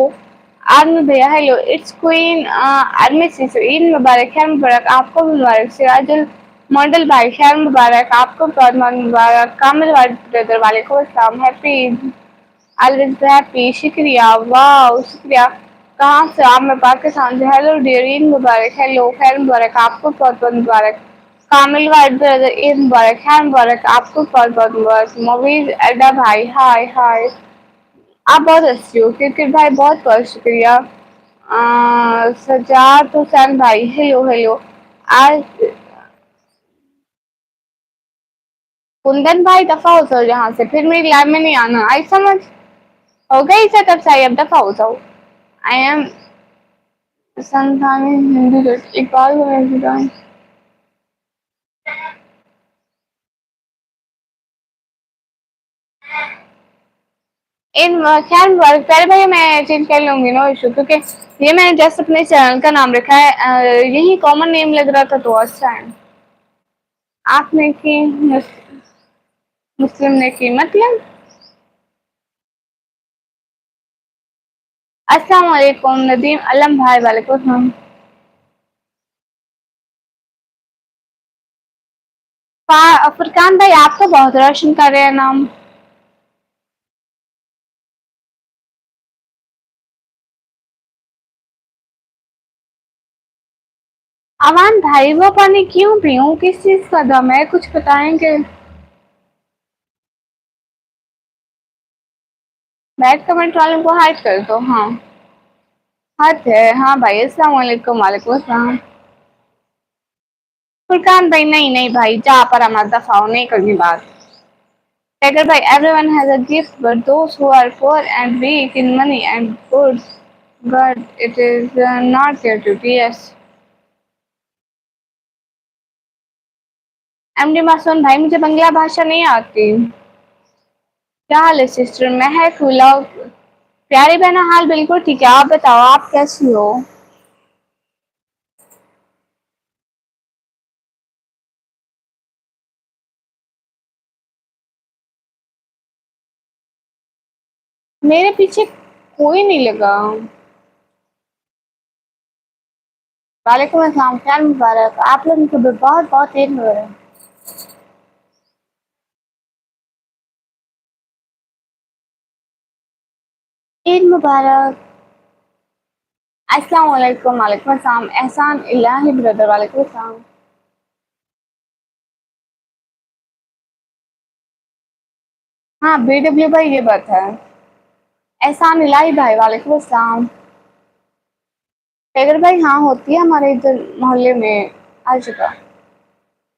आर्मी भैया hello, it's queen army sister, Eid मुबारक, खैर मुबारक, आपको भी मुबारक। सिराजुल मॉडल भाई, खैर मुबारक, आपको बहुत बहुत मुबारक। कामिल वाइट ब्रदर, वालेकुम अस्सलाम, हैप्पी ऑलवेज हैप्पी, शुक्रिया, वाह शुक्रिया। कहाँ से आप? मैं पाकिस्तान से। हेलो डियर, ईद मुबारक, हेलो, खैर मुबारक, आपको बहुत बहुत मुबारक। कामिल वाइट ब्रदर, ईद मुबारक, खैर मुबारक, आपको बहुत बहुत मुबारक। मोवीज अड्डा भाई, हाय हाय, आप बहुत अच्छी हो। क्रिकेट भाई, बहुत बहुत शुक्रिया। सजाद हुसैन भाई, हेलो हेलो। आज कुंदन भाई, दफा हो जाओ यहाँ से, फिर मेरी लाइव में नहीं आना, आई समझ। हो गई सेटअप सही, अब दफा हो जाओ। आई एम संतानी हिंदी, एक बार इन खैर पहले भाई मैं चेंज कर लूंगी, नो इशू, क्योंकि ये मैंने जस्ट अपने चैनल का नाम रखा है, यही कॉमन नेम लग रहा था तो अच्छा है। आपने की मुस्लिम ने की मतलब। अस्सलाम वालेकुम नदीम अलम भाई, वालेकुम सलाम। फुरकान भाई, आपको बहुत रोशन कर रहे हैं नाम। अमान भाई, वो पानी क्यों पीऊं, किस चीज का दम है, कुछ बताएंगे? बैड कमेंट वालों को हाइड कर दो, हाँ। हद है, हाँ भाई, अस्सलाम वालेकुम, वालेकुम अस्सलाम। फुरकान भाई, नहीं नहीं भाई, जा पर हमारा दफाओ, नहीं करनी बात। टाइगर भाई, everyone has a gift but those who are poor and weak in money and goods, but it is not their duty, yes। MD मासूम भाई, मुझे बंगला भाषा नहीं आती। क्या हाल है सिस्टर, महक हुलाव, प्यारी बहना, हाल बिल्कुल ठीक है, आप बताओ आप कैसी हो? मेरे पीछे कोई नहीं लगा। वालेकुम अस्सलाम, खैर मुबारक, आप लोगों को भी बहुत बहुत ईद मुबारक। ईद मुबारक। अस्सलाम वालेकुम, वालेकुम अस्सलाम, एहसान इलाही ब्रदर, वालेकुम अस्सलाम। हाँ बीडब्ल्यू भाई, ये बात है। एहसान इलाही भाई, वालेकुम अस्सलाम। टाइगर भाई, हाँ होती है हमारे इधर मोहल्ले में, आ चुका।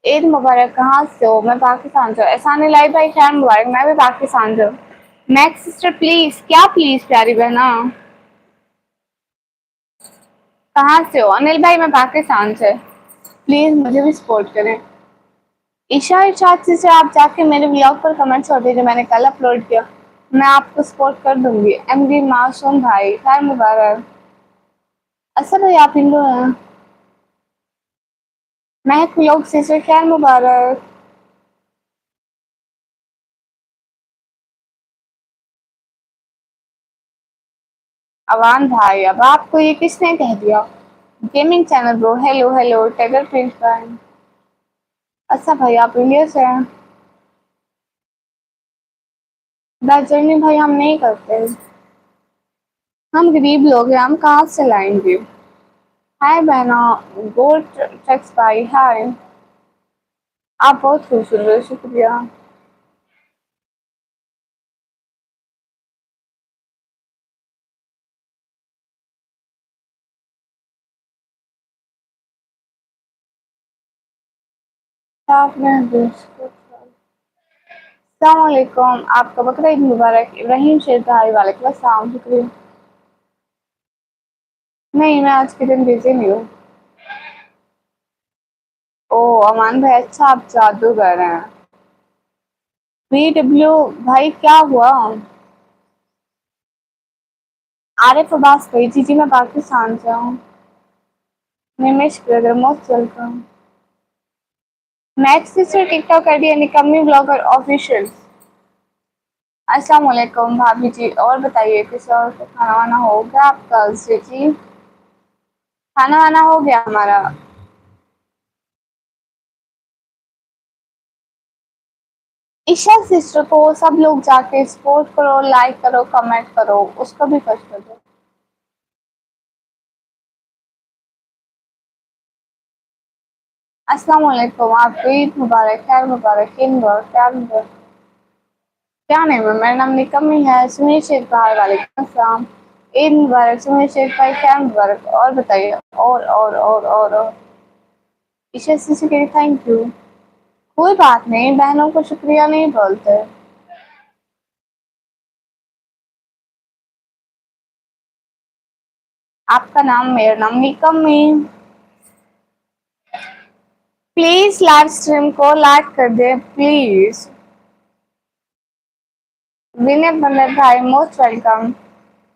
ईद मुबारक, कहाँ से हो? मैं पाकिस्तान से हूँ। एहसान इलाही भाई, खैर मुबारक, मैं भी पाकिस्तान से हूँ। मैक्स सिस्टर प्लीज, क्या प्लीज प्यारी बहना, कहाँ से हो? अनिल भाई, मैं पाकिस्तान से, प्लीज मुझे भी सपोर्ट करें। ईशा इरशाद से आप जाके मेरे ब्लॉग पर कमेंट्स कर दीजिए, मैंने कल अपलोड किया, मैं आपको सपोर्ट कर दूंगी। एमडी मासूम भाई, खैर मुबारक। असर भाई, आप हिंदू हैं? महक लोग से खैर मुबारक। अवान भाई, अब आपको ये किसने कह दिया? Gaming channel bro, hello hello, tiger Prince भाई। अच्छा भाई, आप इंडिया से हैं? दैट जर्नी भाई, हम नहीं करते, हम गरीब लोग हैं, हम कहाँ से लाएंगे। हाय बहना, गोल्ड टैक्स भाई, हाय। आप बहुत खूबसूरत हो, शुक्रिया। आपने अस्सलामुअलैकुम, आपका बकरा ईद मुबारक। इब्राहिम शेर भाई, वालेकुम अस्सलाम, शुक्रिया। नहीं, मैं आज के दिन बिजी नहीं हूँ। ओ अमान भाई, अच्छा आप जादूगर हैं। बीडब्ल्यू भाई, क्या हुआ? आरिफ अब्बास भाई, जी जी, मैं पाकिस्तान से हूँ। Nimesh brother, most welcome. Max sister TikTok ID Nikammi blogger official. अस्सलाम वालेकुम भाभी जी। और बताइए किसी और को खाना वाना हो गया आपका जी? खाना वाना हो गया हमारा। ईशा सिस्टर को सब लोग जाके सपोर्ट करो, लाइक करो, कमेंट करो, उसको भी खुश कर दो। अस्सलाम वालेकुम, आपको ईद मुबारक, खैर मुबारक, ईद मुबारक, क्या मुबारक। क्या नेम है? मेरा नाम निकम्मी है। सुनील शेख भाई, वालेकुम अस्सलाम। ईद मुबारक सुनील शेख भाई, खैर मुबारक। और बताइए। और ईशा सिस्टर के लिए थैंक यू। कोई बात नहीं, बहनों को शुक्रिया नहीं बोलते। आपका नाम? मेरा नाम निकम्मी। प्लीज लाइव स्ट्रीम को लाइक कर दे प्लीज। विनय बंदर भाई, most welcome.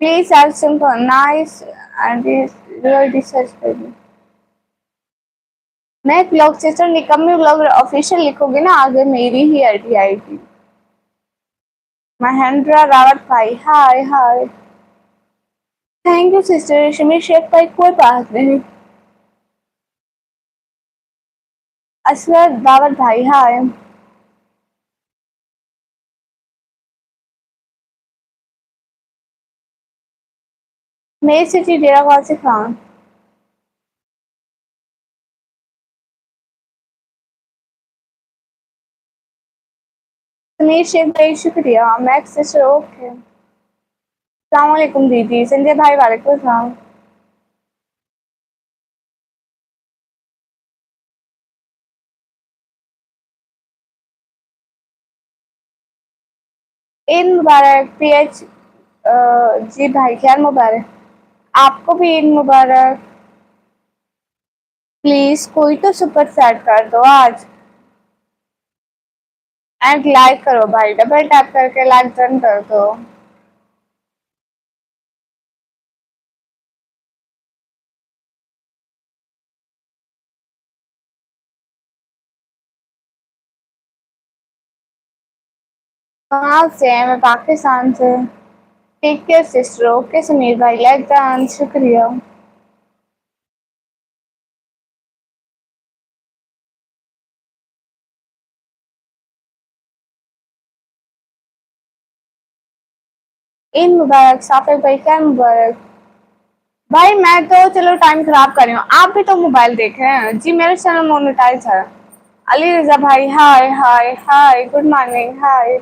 Please live stream को नाइस एंड रियल रिसर्च कर दे। मैं ब्लॉग सिस्टर निकम्मी ब्लॉग ऑफिशियल लिखोगे ना, आगे मेरी ही आईडी आएगी। महेंद्र रावत भाई, hi hi. Thank you sister Shami Sheikh भाई, कोई बात नहीं। असलर दावत भाई, हाय। मेरी सिटी डेरा गाजी खान। समीर शेख भाई शुक्रिया। Max sister okay. अस्सलाम वालेकुम दीदी। संजय भाई, वालेकुम सलाम। ईद मुबारक पीएच। जी भाई, खैर मुबारक। आपको भी ईद मुबारक। प्लीज कोई तो सुपर चैट कर दो आज। एंड लाइक करो भाई, डबल टैप करके लाइक डन कर दो। कहाँ से है? मैं पाकिस्तान से। Take care sister. Okay Samir भाई, लाइक डन, शुक्रिया। ईद मुबारक साफिर भाई, क्या मुबारक। भाई मैं तो चलो टाइम खराब कर रही हूँ, आप भी तो मोबाइल देख रहे हैं जी। मेरा चैनल मोनेटाइज है। अली रजा भाई, हाय हाय हाय, गुड मॉर्निंग, हाय।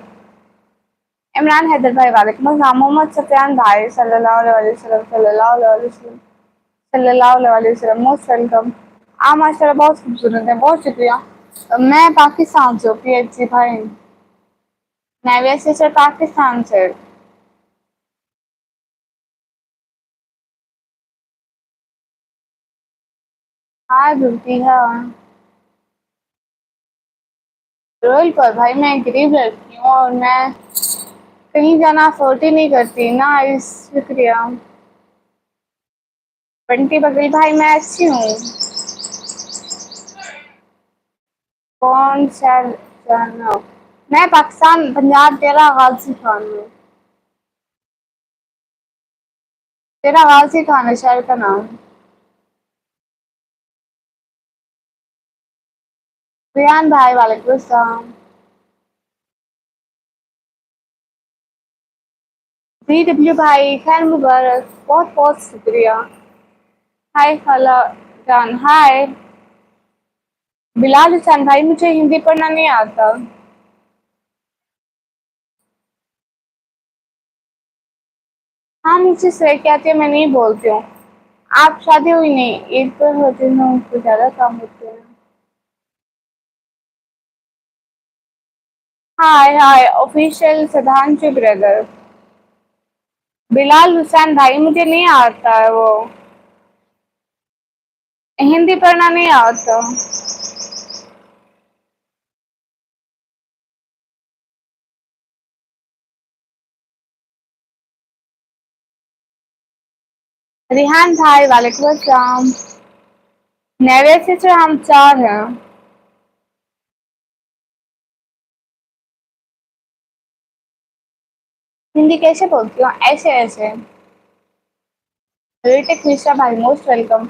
इमरान हैदर भाई, वालेकुम अस्सलाम। मोहम्मद सफियान भाई, सल्लल्लाहु अलैहि वसल्लम, सल्लल्लाहु अलैहि वसल्लम, सल्लल्लाहु अलैहि वसल्लम, मोस्ट वेलकम। आप माशाल्लाह बहुत खूबसूरत है, बहुत शुक्रिया। मैं पाकिस्तान से हूँ पीएचजी भाई। मैं वैसे सर पाकिस्तान से। हाँ धुलती है। रोल पर भाई, मैं गरीब लड़की हूँ और मैं कहीं जाना अफोर्ड ही नहीं करती ना, इस शुक्रिया। बंटी बकरी भाई, मैं अच्छी हूँ। कौन सा जाना? मैं पाकिस्तान पंजाब, तेरा गाजी खान हूँ। तेरा गाजी खान है शहर का नाम। रियान भाई, वालेकुम अस्सलाम। डब्ल्यू भाई, खैर मुबारक, बहुत बहुत शुक्रिया। हाय खाला जान, हाय। बिलाल हुसैन भाई, मुझे हिंदी पढ़ना नहीं आता। हाँ मुझसे सर क्या आती है, मैं नहीं बोलती हूँ। आप शादी हुई नहीं, ईद पर होते हैं उसको ज्यादा काम होते हैं। हाय हाय ऑफिशियल श्रद्धांजलि ब्रदर। बिलाल हुसैन भाई, मुझे नहीं आता है वो। हिंदी पढ़ना नहीं आता। रिहान भाई, वालेकुम अस्सलाम। नैवे से तो हम चार हैं। हिंदी कैसे बोलती हो? ऐसे ऐसे। ऋतिक मिश्रा भाई most welcome.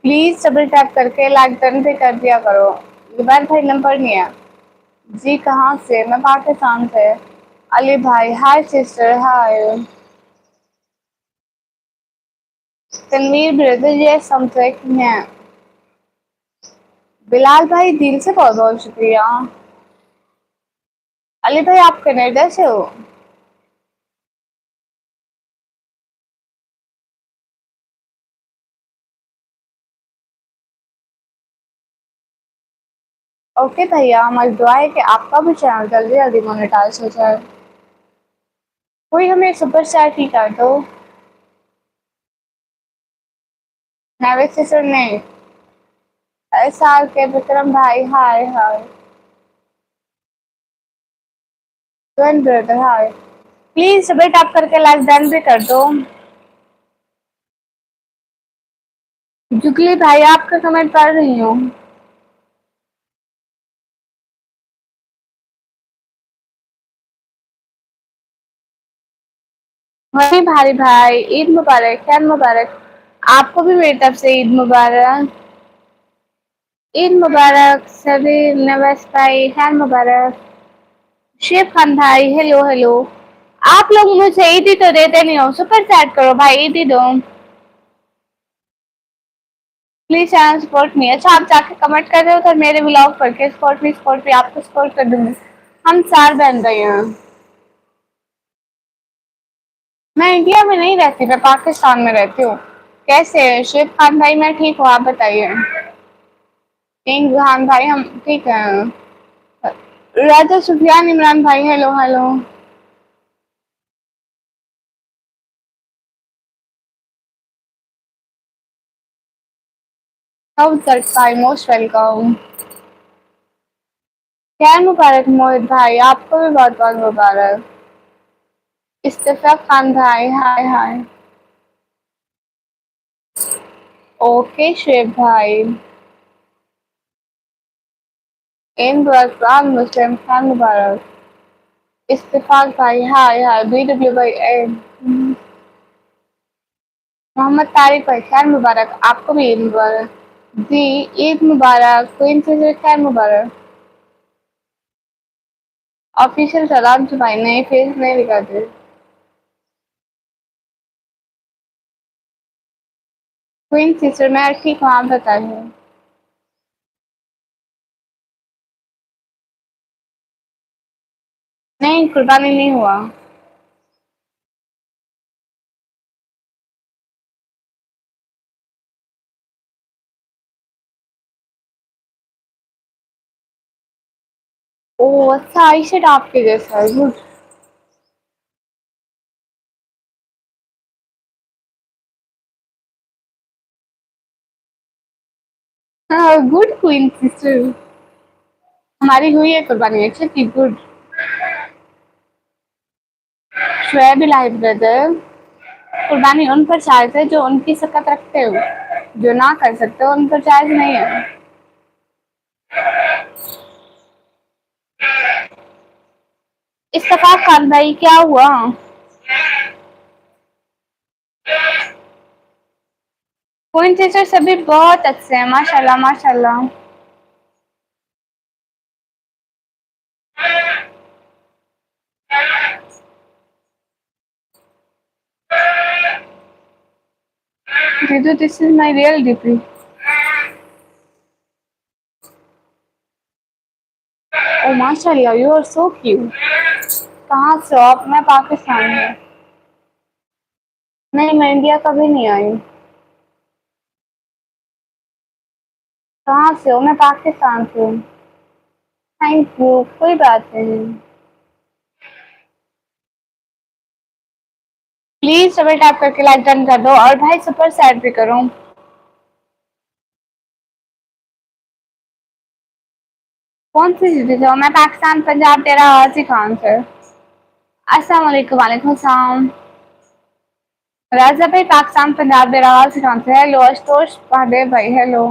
Please double tap करके लाइक डन भी कर दिया करो। जुबैर भाई नंबर नहीं है। जी कहाँ से? मैं पाकिस्तान से। अली भाई hi sister hi. Tanveer brother ये समथिंग है। बिलाल भाई दिल से बहुत बहुत शुक्रिया। अली भाई आप कनाडा से हो? ओके भैया, हमारी दुआ है कि आपका भी चैनल जल्दी जल्दी मोनेटाइज हो जाए। कोई हमें सुपर स्टार ही कर दो। नाविक सिस्टर नहीं। एस आर के विक्रम भाई hi hi. Twin brother hi. Please double tap करके लाइक डन भी कर दो। जुगली भाई आपका कमेंट पढ़ रही हूँ। वही भारी भाई ईद मुबारक, खैर मुबारक। आपको भी मेरी तरफ से ईद मुबारक। ईद मुबारक सभी। नवाज भाई खैर मुबारक। शेफ खान भाई हेलो हेलो। आप लोग मुझे ईदी तो देते नहीं हो, सुपर चैट करो भाई, ईदी दो प्लीज। चैनल सपोर्ट नहीं। अच्छा आप जाके कमेंट कर रहे हो तो मेरे ब्लॉग पर के सपोर्ट भी आपको सपोर्ट कर दूंगी। हम 4 बहन भाई हैं। मैं इंडिया में नहीं रहती, मैं पाकिस्तान में रहती हूँ। कैसे शेफ खान भाई? मैं ठीक हूँ, आप बताइए। किंग खान भाई हम ठीक है। राजा सुफियान इमरान भाई हेलो हेलो। भाई मोस्ट वेलकम। क्या मुबारक मोहित भाई, आपको भी बहुत बहुत मुबारक। इस्तिफाक खान भाई हाय हाय। ओके शेफ भाई। इन मुस्लिम खान मुबारक। इस्तिफाक भाई हाय हाय। BW भाई मोहम्मद तारिक भाई खैर मुबारक, आपको भी ईद मुबारक। जी ईद मुबारक। क्वीन से खैर मुबारक। ऑफिशियल सलाम से भाई, नए फेस नहीं दिखाते। क्वीन सिस्टर मैं ठीक हूँ, आप बताइए। नहीं कुर्बानी नहीं हुआ। ओ अच्छा, आई शेड आपके जैसा है, गुड। हाँ गुड क्वीन सिस्टर। हमारी हुई है कुर्बानी, अच्छा की गुड। शुएब इलाही ब्रदर। कुर्बानी उन पर जायज है जो उनकी सकत रखते हो, जो ना कर सकते हो उन पर जायज नहीं है। इस्तफाक खान भाई क्या हुआ? क्वीन सिस्टर सभी बहुत अच्छे हैं, माशाल्लाह माशाल्लाह। Ritu, this is my real DP. ओ माशाल्लाह यू आर सो क्यूट। कहाँ से हो आप? मैं पाकिस्तान में। नहीं मैं इंडिया कभी नहीं आई। कहाँ से हो? मैं पाकिस्तान से हूँ। थैंक यू, कोई बात नहीं। प्लीज डबल टैप करके लाइक डन कर दो और भाई सुपर सैड भी करो। कौन सी सिटी से हो? मैं पाकिस्तान पंजाब तेरा हाजी खान से। अस्सलाम वालेकुम। वालेकुम सलाम। राजा भाई पाकिस्तान पंजाब तेरा हाजी खान से। हेलो आशुतोष महादेव भाई हेलो।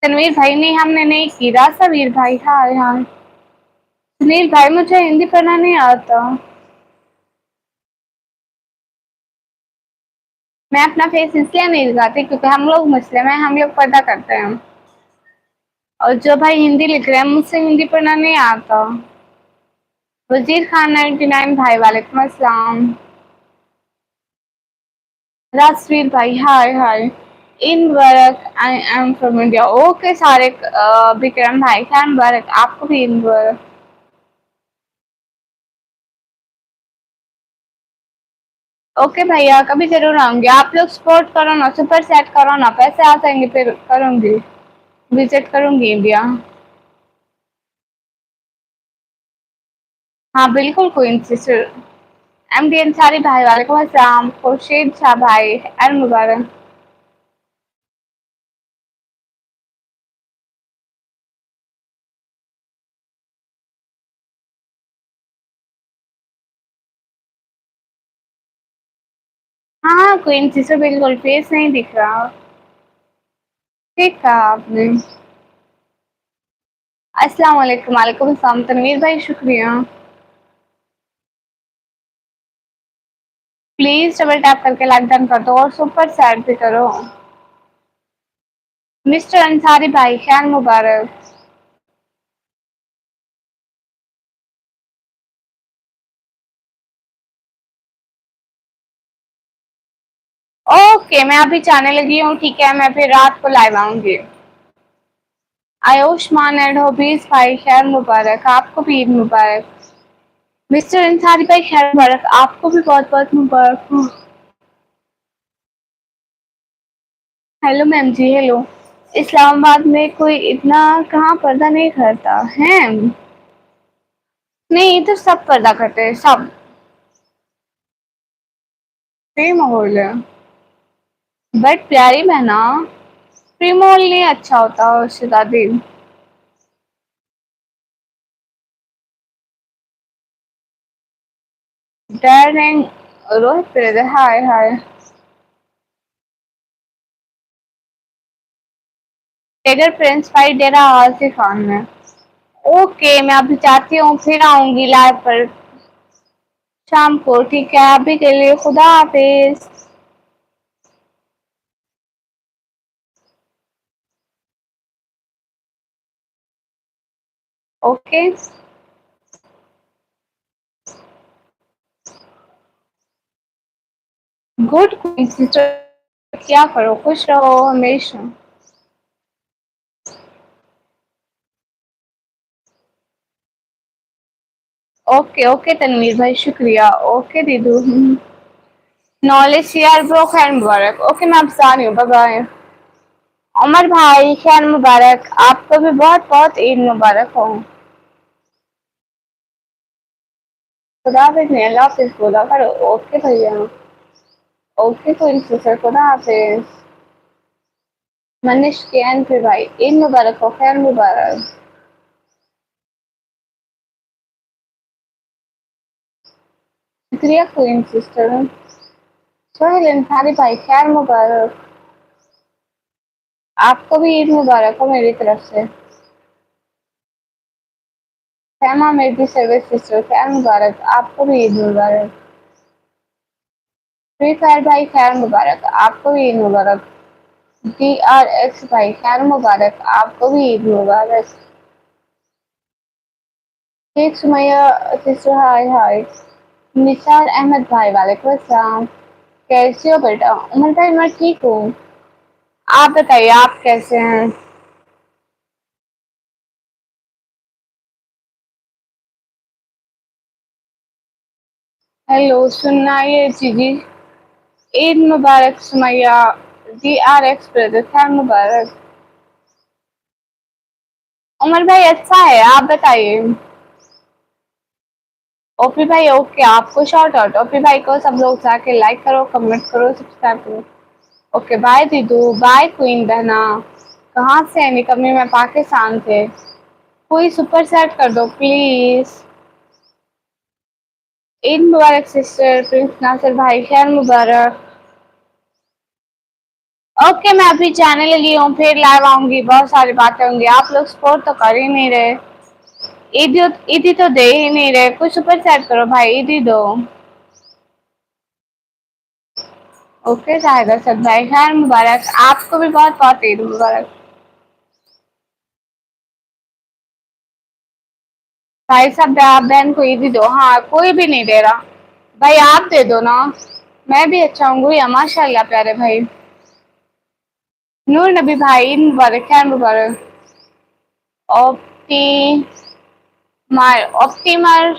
तनवीर भाई नहीं, हमने नहीं की। रासावीर भाई, हाय हाय। सुनील भाई, मुझे हिंदी पढ़ना नहीं आता। मैं अपना फेस इसलिए नहीं दिखाती क्योंकि हम लोग मुस्लिम हैं, हम लोग पर्दा करते हैं। और जो भाई हिंदी लिख रहे हैं, मुझसे हिंदी पढ़ना नहीं आता। वजीर खान 99 भाई, वालेकुम अस्सलाम। राजवीर भाई, हाय हाय। इन मुबारक, I am from India. Okay सारे विक्रम भाई, खैर मुबारक आपको भी, इन मुबारक। ओके भैया, कभी जरूर आऊंगी। आप लोग सपोर्ट करो ना, सुपर सेट करो ना, पैसे आ जाएंगे फिर करूंगी, विजिट करूंगी इंडिया। हाँ बिल्कुल क्वीन सिस्टर। एमडी अंसारी भाई, वालेकुम अस्सलाम। खुर्शीद शाह भाई, एल मुबारक। हाँ क्वीन सिस्टर, बिल्कुल फेस नहीं दिख रहा। ठीक कहा आपने। अस्सलाम वालेकुम। वालेकुम अस्सलाम तनवीर भाई, शुक्रिया। प्लीज डबल टैप करके लाइक डन कर दो और सुपर सैड भी करो। मिस्टर अंसारी भाई, खैर मुबारक। ओके, मैं अभी जाने लगी हूँ, ठीक है, मैं फिर रात को लाइव आऊंगी। आयुष्मान एंड हॉबीज भाई, खैर मुबारक, आपको भी ईद मुबारक। मिस्टर अंसारी भाई, खैर मुबारक, आपको भी बहुत बहुत मुबारक हो। हेलो मैम जी, हेलो। इस्लामाबाद में कोई इतना कहाँ पर्दा नहीं करता है। नहीं, ये तो सब पर्दा करते हैं, सब। सही माहौल है। बट प्यारी बहना, प्री माहौल नहीं अच्छा होता उससे दादी। डैरिंग रोहित ब्रदर, हाय हाय। टेगर प्रिंस भाई, डेरा आसिफ खान में। ओके, मैं अभी जाती हूँ, फिर आऊंगी लाइव पर शाम को, ठीक है, अभी के लिए खुदा हाफिज। ओके। गुड सिस्टर, क्या करो, खुश रहो हमेशा। ओके ओके तनवीर भाई, शुक्रिया। ओके दीदू। नॉलेज शेयर ब्रो, खैर मुबारक। ओके, मैं अब जा रही हूँ, बाय बाय। उमर भाई, खैर मुबारक, आपको भी बहुत बहुत ईद मुबारक हो। खुदा हाफिज नहीं, अल्लाह हाफिज बोला करो। ओके भैया। ओके कोई सिस्टर, खुदा हाफिज। मनीष के एन फिर भाई, ईद मुबारक हो, खैर मुबारक। शुक्रिया क्वीन सिस्टर। सोहेल अंसारी भाई, खैर मुबारक। आपको भी ईद मुबारक हो मेरी तरफ से। फैमा मेरी सर्विस सिस्टर, खैर मुबारक, आपको भी ईद मुबारक। फ्री फायर भाई, खैर मुबारक, आपको भी ईद मुबारक। DRX भाई, खैर मुबारक, आपको भी ईद मुबारक। शेख सुमैया सिस्टर, हाय हाय। निसार अहमद भाई, वालेकुम अस्सलाम। कैसे हो बेटा? उमर भाई, मैं ठीक हूँ, आप बताइए आप कैसे हैं? हेलो, सुनाइए जीजी। ईद मुबारक सुमैया। DRX ब्रदर, खैर मुबारक। उमर भाई अच्छा है, आप बताइए। ओपी भाई, ओके, आपको शॉर्ट आउट। ओपी भाई को सब लोग जाके लाइक करो, कमेंट करो, सब्सक्राइब करो। ओके बाय दीदू, बाय क्वीन बहना। कहाँ से है निकम्मी, मैं पाकिस्तान से। कोई सुपर सेट कर दो प्लीज। ईद मुबारक सिस्टर। प्रिंस नासिर भाई, खैर मुबारक। ओके, मैं अभी जाने लगी हूँ, फिर लाइव आऊंगी, बहुत सारी बातें होंगी। आप लोग सपोर्ट तो कर ही नहीं रहे। ईदी ईदी तो दे ही नहीं रहे, कुछ सुपर चैट करो भाई, ईदी दो। ओके जाहिद असद भाई, खैर मुबारक, आपको भी बहुत बहुत ईद मुबारक। भाई साहब आप बहन को ईदी दो। हाँ, कोई भी नहीं दे रहा। भाई आप दे दो ना। मैं भी अच्छा हूँ या माशाल्लाह प्यारे भाई। नूर नबी भाई, ईद मुबारक, खैर मुबारक। ऑप्टी मार ऑप्टीमर,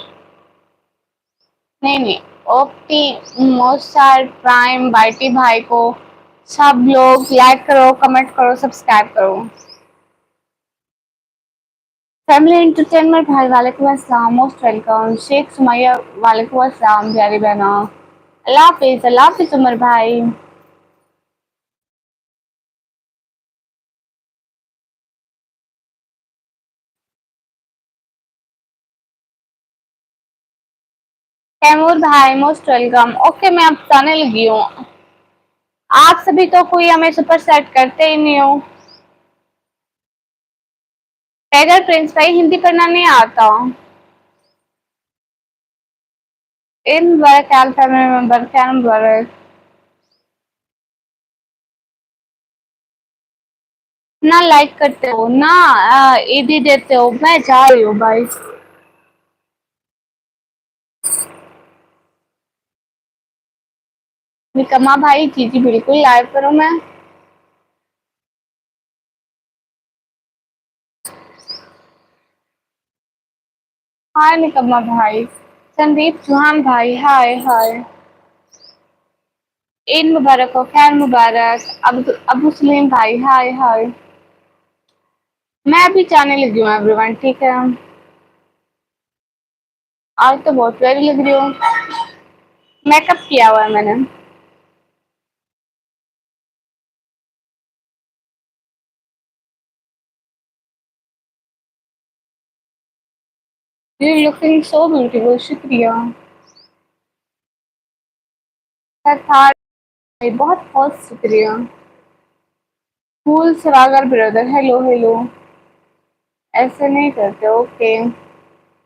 नहीं नहीं, ओप्टी मोसार प्राइम बाइटी भाई को सब लोग लाइक करो, कमेंट करो, सब्सक्राइब करो। फैमिली एंटरटेनमेंट भाई वालेकुम अस्सलाम, मोस्ट वेलकम। शेख सुमैया वालेकुम अस्सलाम प्यारी बहना। अल्लाह हाफिज, अल्लाह हाफिज उमर भाई। तैमूर भाई मोस्ट वेलकम। ओके, मैं अब जाने लगी हूँ। आप सभी तो कोई हमें सुपर सेट करते ही नहीं हो। टाइगर प्रिंस भाई, हिंदी पढ़ना नहीं आता। इन मुबारक ख्याल फैमिली मेंबर, क्या मुबारक। ना लाइक करते हो ना, ईदी देते हो। मैं जा रही हूँ भाई। निकम्मा भाई, जी जी बिल्कुल लाइव करो। मैं हाय निकम्मा भाई। संदीप चौहान भाई, हाय हाय। ईद मुबारक हो, खैर मुबारक। अबू सलीम भाई, हाय हाय। मैं अभी जाने लगी हूँ एवरीवन, ठीक है। आज तो बहुत प्यारी लग रही हूँ। मेकअप किया हुआ है मैंने। यू लुकिंग सो ब्यूटीफुल, शुक्रिया। था बहुत बहुत शुक्रिया। फूल सवागर ब्रदर, हेलो हेलो। ऐसे नहीं करते, ओके।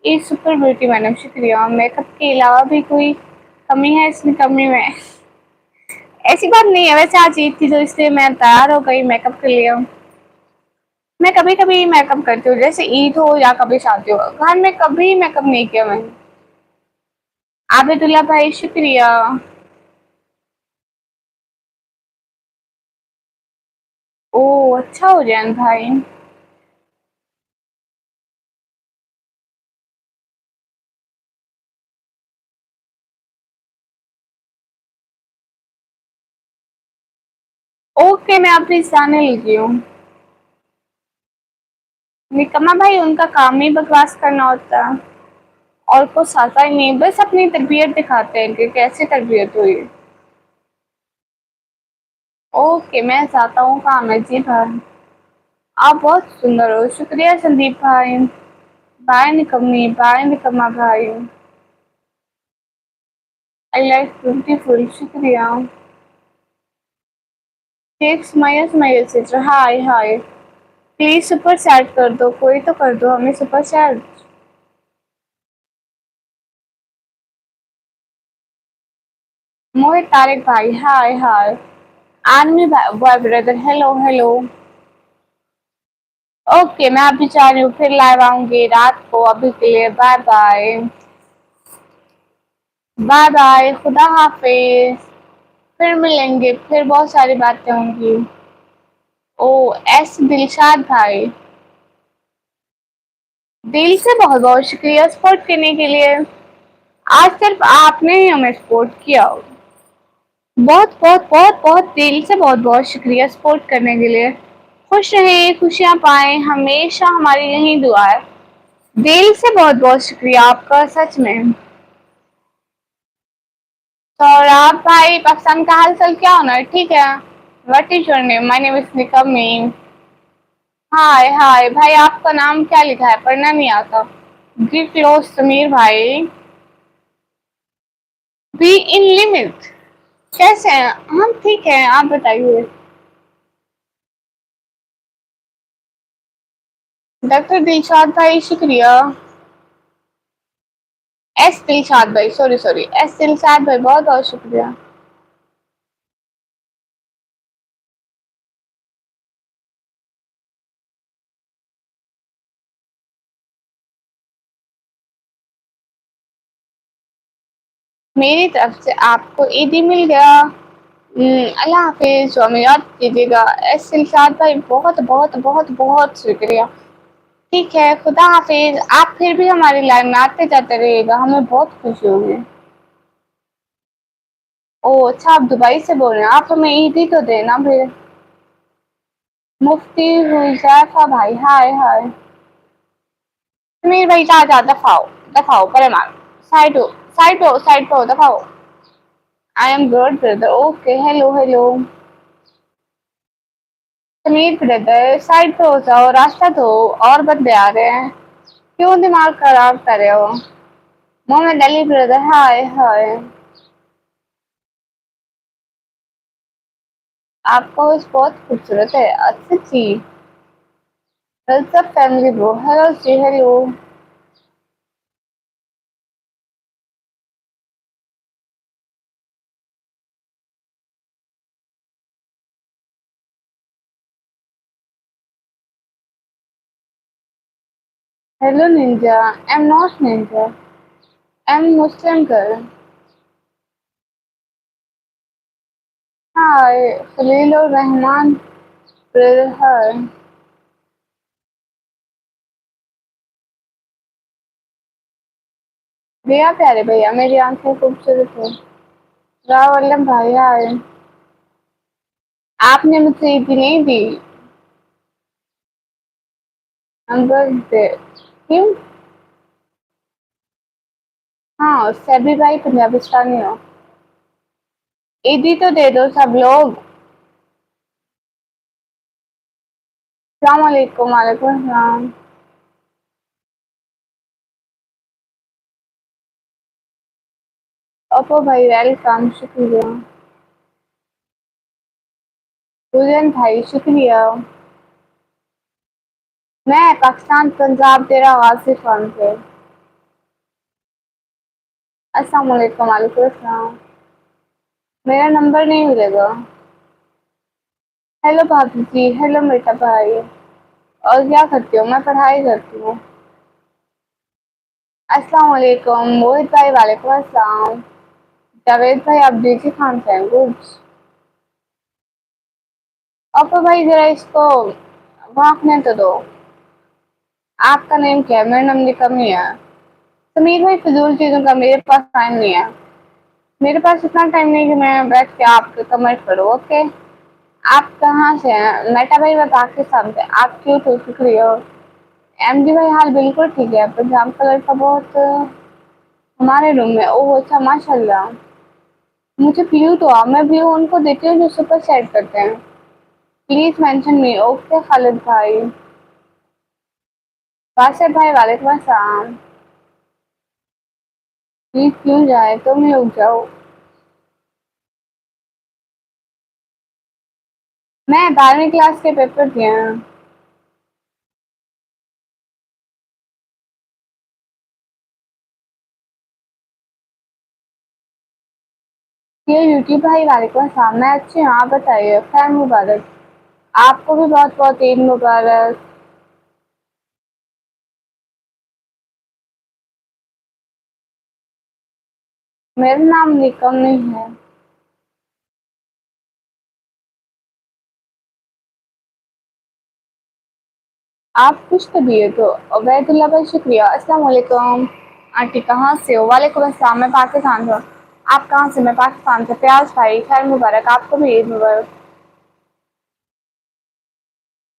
ये सुपर ब्यूटी मैडम, शुक्रिया। मेकअप के अलावा भी कोई कमी है इसमें? कमी में ऐसी बात नहीं है, वैसे आज ईद थी तो इसलिए मैं तैयार हो गई मेकअप के लिए। मैं कभी कभी मेकअप करती हूँ, जैसे ईद हो या कभी शादी हो। घर में कभी मेकअप नहीं किया मैंने। आबिदुल्ला भाई, शुक्रिया। ओ अच्छा हो जैन भाई। ओके, मैं अभी जाने लगी हूँ। निकम्मा भाई, उनका काम ही बकवास करना होता है और कुछ आता ही नहीं, बस अपनी तरबियत दिखाते हैं कि कैसी तरबियत हुई। ओके, मैं चाहता हूँ काम है जी भाई। आप बहुत सुंदर हो, शुक्रिया संदीप भाई। बाय निकम्मी, बाय निकम्मा भाई। आई लाइक ब्यूटीफुल, शुक्रिया। शेख सुमैया, सुमैया से हाय हाय। प्लीज सुपर चैट कर दो, कोई तो कर दो हमें सुपर चैट। मोहित तारिक भाई, hi hi. Army boy brother, hello hello. Okay, मैं अभी जा रही हूँ, फिर लाइव आऊंगी रात को। अभी के लिए बाय बाय। बाय बाय, खुदा हाफिज। फिर मिलेंगे, फिर बहुत सारी बातें होंगी। ओ एस दिलशाद भाई, दिल से बहुत बहुत शुक्रिया सपोर्ट करने के लिए। आज सिर्फ आपने ही हमें सपोर्ट किया। बहुत बहुत बहुत बहुत दिल से बहुत बहुत शुक्रिया सपोर्ट करने के लिए। खुश रहे, खुशियाँ पाएं, हमेशा हमारी यही दुआ है। दिल से बहुत बहुत शुक्रिया आपका, सच में। तो और आप भाई, पाकिस्तान का हाल चाल क्या होना है? ठीक है। What is your name? My name is निकम्मी। हाय हाय भाई, आपका नाम क्या लिखा है? पढ़ना नहीं आता। गिव क्लोज समीर भाई। बी इन लिमिट, कैसे हैं हम? ठीक है, आप बताइए। डॉक्टर दिलशाद भाई शुक्रिया। एस दिलशाद भाई, सॉरी सॉरी, एस दिलशाद भाई बहुत बहुत शुक्रिया। मेरी तरफ से आपको ईदी मिल गया। अल्लाह हाफिज, हमें याद कीजिएगा। एस दिलशाद भाई बहुत बहुत बहुत बहुत शुक्रिया। ठीक है, खुदा हाफिज। आप फिर भी हमारी लाइन में आते जाते रहिएगा, हमें बहुत खुशी होगी। ओह अच्छा, आप दुबई से बोल रहे हैं, आप हमें ईदी तो देना फिर। मुफ्ती हुजैफा भाई, हाय हाय। समीर भाई जा जा, दफाओ दफाओ, परे मारो। साइड हो, साइड हो, साइड हो, दफाओ। I am good brother, okay, hello hello. Sameer brother side पे हो जाओ, रास्ता दो, और बंदे आ रहे हैं। क्यों दिमाग खराब कर रहे हो? Mohammed Ali brother, hi hi. आपका वॉइस बहुत खूबसूरत है, अच्छी जी। सब फैमिली ब्रो, हेलो जी hello. Hello ninja, I am not ninja, I am Muslim girl. Hi Khalil Rahman brother, hi. भैया प्यारे भैया, मेरी आंखें खूबसूरत है। रावलम भाई, हाय। आपने मुझसे ईदी नहीं दी। अंकल से क्यों? हाँ, सभी भाई पंजाबिस्तानी हो। ईदी तो दे दो सब लोग। अस्सलाम वालेकुम, वालेकुम अस्सलाम। ओप्पो भाई वेलकम, शुक्रिया। गुजन भाई शुक्रिया। मैं पाकिस्तान पंजाब तेरा गाजी खान से। अस्सलाम वालेकुम, वालेकुम अस्सलाम। मेरा नंबर नहीं मिलेगा। हेलो भाभी जी, हेलो बेटा भाई। और क्या करती हो? मैं पढ़ाई करती हूँ। अस्सलाम वालेकुम मोहित भाई, वालेकुम अस्सलाम। जावेद भाई, आप देखिए खान सैंडविच। अब तो भाई जरा इसको भागने तो दो। आपका नेम क्या है? मेरा नाम निकम ही है। समीर भाई फिजूल चीजों का मेरे पास टाइम नहीं है। मेरे पास इतना टाइम नहीं कि मैं बैठ के आपके कमेंट करूँ, ओके। आप कहाँ से हैं? मेटा भाई मैं पाकिस्तान से। आप क्यों तो शुक्रिया। एमडी भाई हाल बिल्कुल ठीक है, पंजाब का लड़का बहुत हमारे रूम में। ओह अच्छा, माशाल्लाह। मुझे व्यू तो मैं व्यू उनको देती हूँ जो सुपर सेट करते हैं। Please mention me, okay Khalid भाई। बासित भाई, वालेकुम अस्सलाम। प्लीज क्यों जाए, तुम ही रुक जाओ। मैं 12वीं क्लास के पेपर दिए हैं। ये यूट्यूब भाई, वालेकुम अस्सलाम। मैं अच्छी हूँ, आप बताइए, खैर मुबारक। आपको भी बहुत बहुत ईद मुबारक। मेरा नाम निकम नहीं है। आप कुछ तो दिए तो। उबैदुल्ला भाई शुक्रिया, अस्सलाम वालेकुम। आंटी कहाँ से हो? वालेकुम अस्सलाम, मैं पाकिस्तान से हूँ। आप कहाँ से? मैं पाकिस्तान से। प्याज भाई खैर मुबारक, आपको भी ईद मुबारक।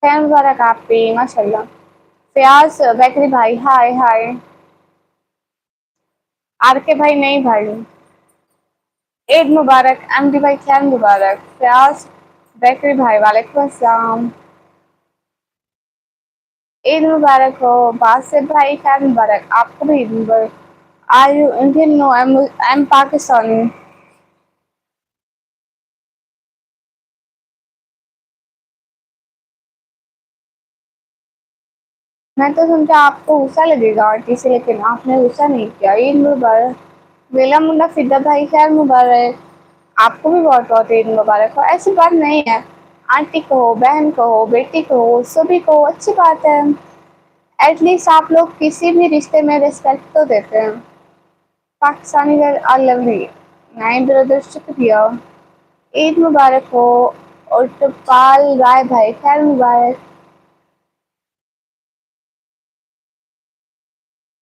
खैर मुबारक आप भी, माशाल्लाह। प्याज बेकरी भाई, हाय हाय। आर के भाई नहीं भाई। ईद मुबारक एमडी भाई, खैर मुबारक। प्याज बेकरी भाई, वालेकुम अस्सलाम। ईद मुबारक हो। बासित भाई खैर मुबारक, आपको भी ईद मुबारक। Are you Indian? No, I am Pakistani. मैं तो समझा आपको गुस्सा लगेगा आंटी से, लेकिन आपने गुस्सा नहीं किया। ईद मुबारक। वेला मुंडा फिदा भाई, खैर मुबारक। आपको भी बहुत बहुत ईद मुबारक हो। ऐसी बात नहीं है, आंटी कहो, बहन कहो, बेटी कहो, सभी कहो, अच्छी बात है। एटलीस्ट आप लोग किसी भी रिश्ते में रिस्पेक्ट तो देते हैं। Pakistani girl are lovely. Nine brother, शुक्रिया। ईद मुबारक हो। और टपाल राय भाई, खैर मुबारक।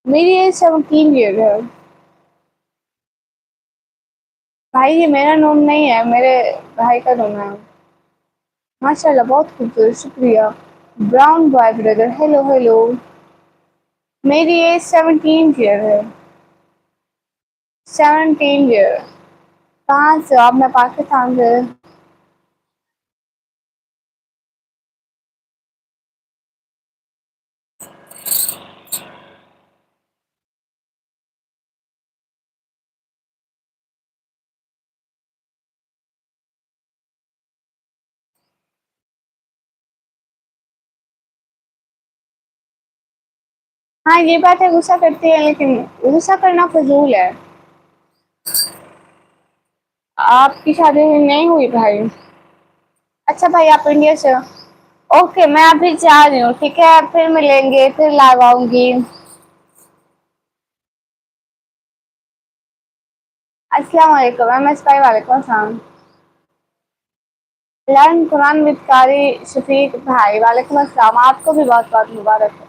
मेरी एज 17 ईयर है। भाई ये मेरा नाम नहीं है, मेरे भाई का नाम है। माशाल्लाह, बहुत खूबसूरत, शुक्रिया। Brown boy brother, hello hello. मेरी एज 17 ईयर है। 17 ईयर। कहाँ से हो आप? मैं पाकिस्तान से। हाँ ये बात है, गुस्सा करती है, लेकिन गुस्सा करना फजूल है। आपकी शादी नहीं हुई भाई? अच्छा भाई, आप इंडिया से हो? ओके, मैं अभी जा रही हूँ, ठीक है? फिर मिलेंगे, फिर लाइव आऊंगी। अस्सलाम वालेकुम, एम एस भाई, वालेकुम अस्सलाम। लर्न कुरान विद कारी शफीक भाई, वालेकुम अस्सलाम। आपको भी बहुत बहुत मुबारक हो।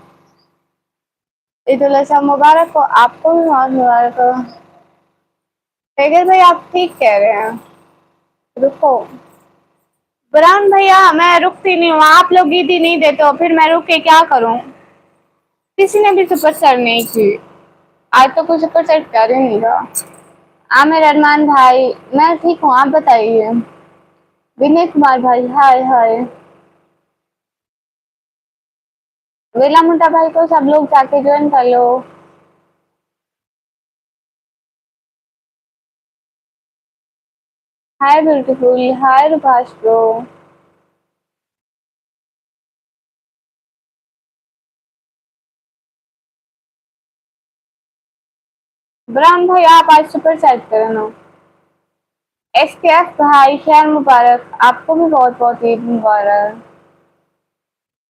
ईद उल अजहा मुबारक हो, आपको भी बहुत मुबारक हो। टाइगर भाई, आप ठीक कह रहे हैं। रुको। बुरहान भैया, मैं रुकती नहीं हूँ, आप लोग ईदी नहीं देते हो, फिर मैं रुक के क्या करूँ? किसी ने भी सुपर सर नहीं की। आज तो कुछ सुपर सेट कर ही नहीं रहा। आमिर अरमान भाई, मैं ठीक हूँ, आप बताइए। विनय कुमार भाई, हाय हाय। वेला मुंडा भाई को सब लोग जाके ज्वाइन कर लो। हाय ब्यूटीफुल, हाय रुपाश ब्रो। ब्राह्मण भाई, आप आज सुपर सेट करो ना। एसकेएफ भाई, खैर मुबारक, आपको भी बहुत बहुत ईद मुबारक।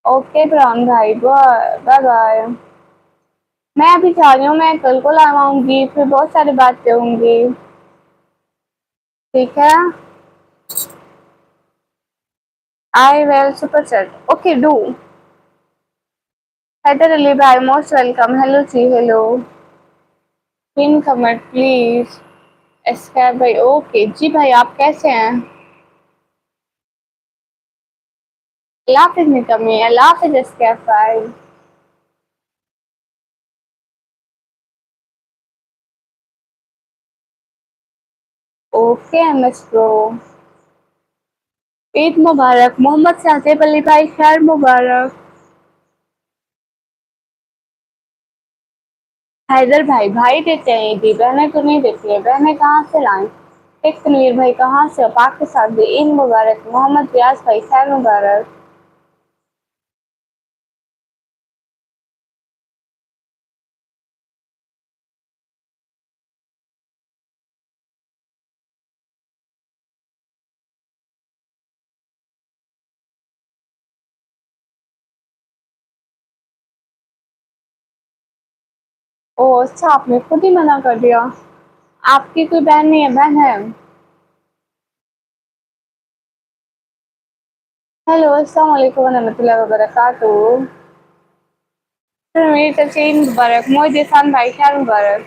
ओके ब्राह्मण भाई, बाय बाय। मैं अभी जा रही हूँ, मैं कल को लाऊंगी, फिर बहुत सारी बातें होंगी। ठीक है। I will super set, okay do. Haider Ali भाई, मोस्ट वेलकम, हेलो जी, hello. Pin comment please. SKF भाई, ओके जी भाई, आप कैसे हैं? अल्लाह हाफिज निकम्मी, अल्लाह हाफिज एसकेएफ भाई। Okay MS bro. ईद मुबारक मोहम्मद साजिब अली भाई, खैर मुबारक। हैदर भाई, भाई देते हैं ईदी, बहनें तो नहीं देती है, बहनें कहाँ से लाएं? शेख तनवीर भाई, कहाँ से हो? पाकिस्तान से, ईद मुबारक। मोहम्मद रियाज भाई, खैर मुबारक। ओ अच्छा, आपने खुद ही मना कर दिया। आपकी कोई बहन नहीं है, बहन है? हेलो, अस्सलाम वालेकुम रहमतुल्लाहि व बरकातहू। फिर मेरी तरफ से ईद मुबारक। मोहित इरफान भाई, खैर मुबारक।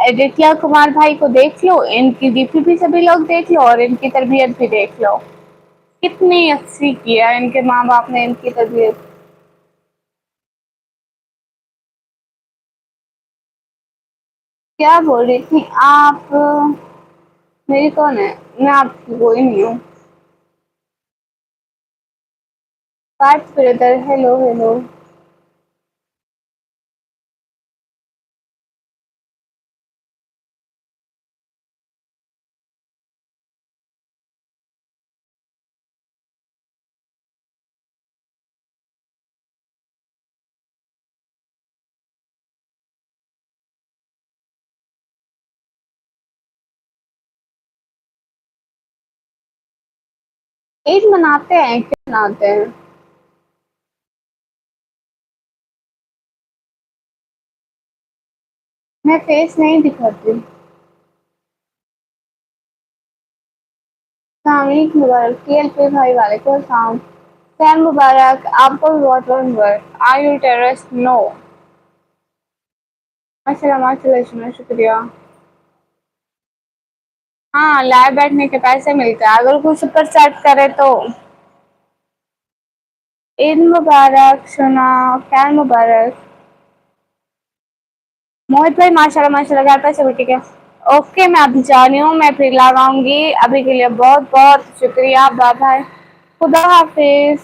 एडित्या कुमार भाई को देख लो, इनकी डीपी भी सभी लोग देख लो, और इनकी तरबियत भी देख लो। कितनी अच्छी किया इनके माँ बाप ने इनकी तरबियत। क्या बोल रही थी आप? मेरी कौन है? मैं आपकी कोई नहीं हूँ। Parth brother, hello hello. Eid मनाते हैं, क्यों मनाते हैं? मैं फेस नहीं दिखाती। ईद मुबारक। TLP भाई वालेकुम अस्सलाम। सैम मुबारक, आपको भी बहुत बहुत मुबारक। Are you terrorist? नो। माशाल्लाह माशाल्लाह, शुक्रिया। हाँ, लाइव बैठने के पैसे मिलते हैं अगर कोई सुपर चैट करे तो। ईद मुबारक सुना, खैर मुबारक। मोहित भाई माशाल्लाह माशाल्लाह, घर पे सभी ठीक है? ओके, मैं अभी जा रही हूँ, मैं फिर लगाऊंगी। अभी के लिए बहुत बहुत शुक्रिया, बाय बाय, खुदा हाफिज।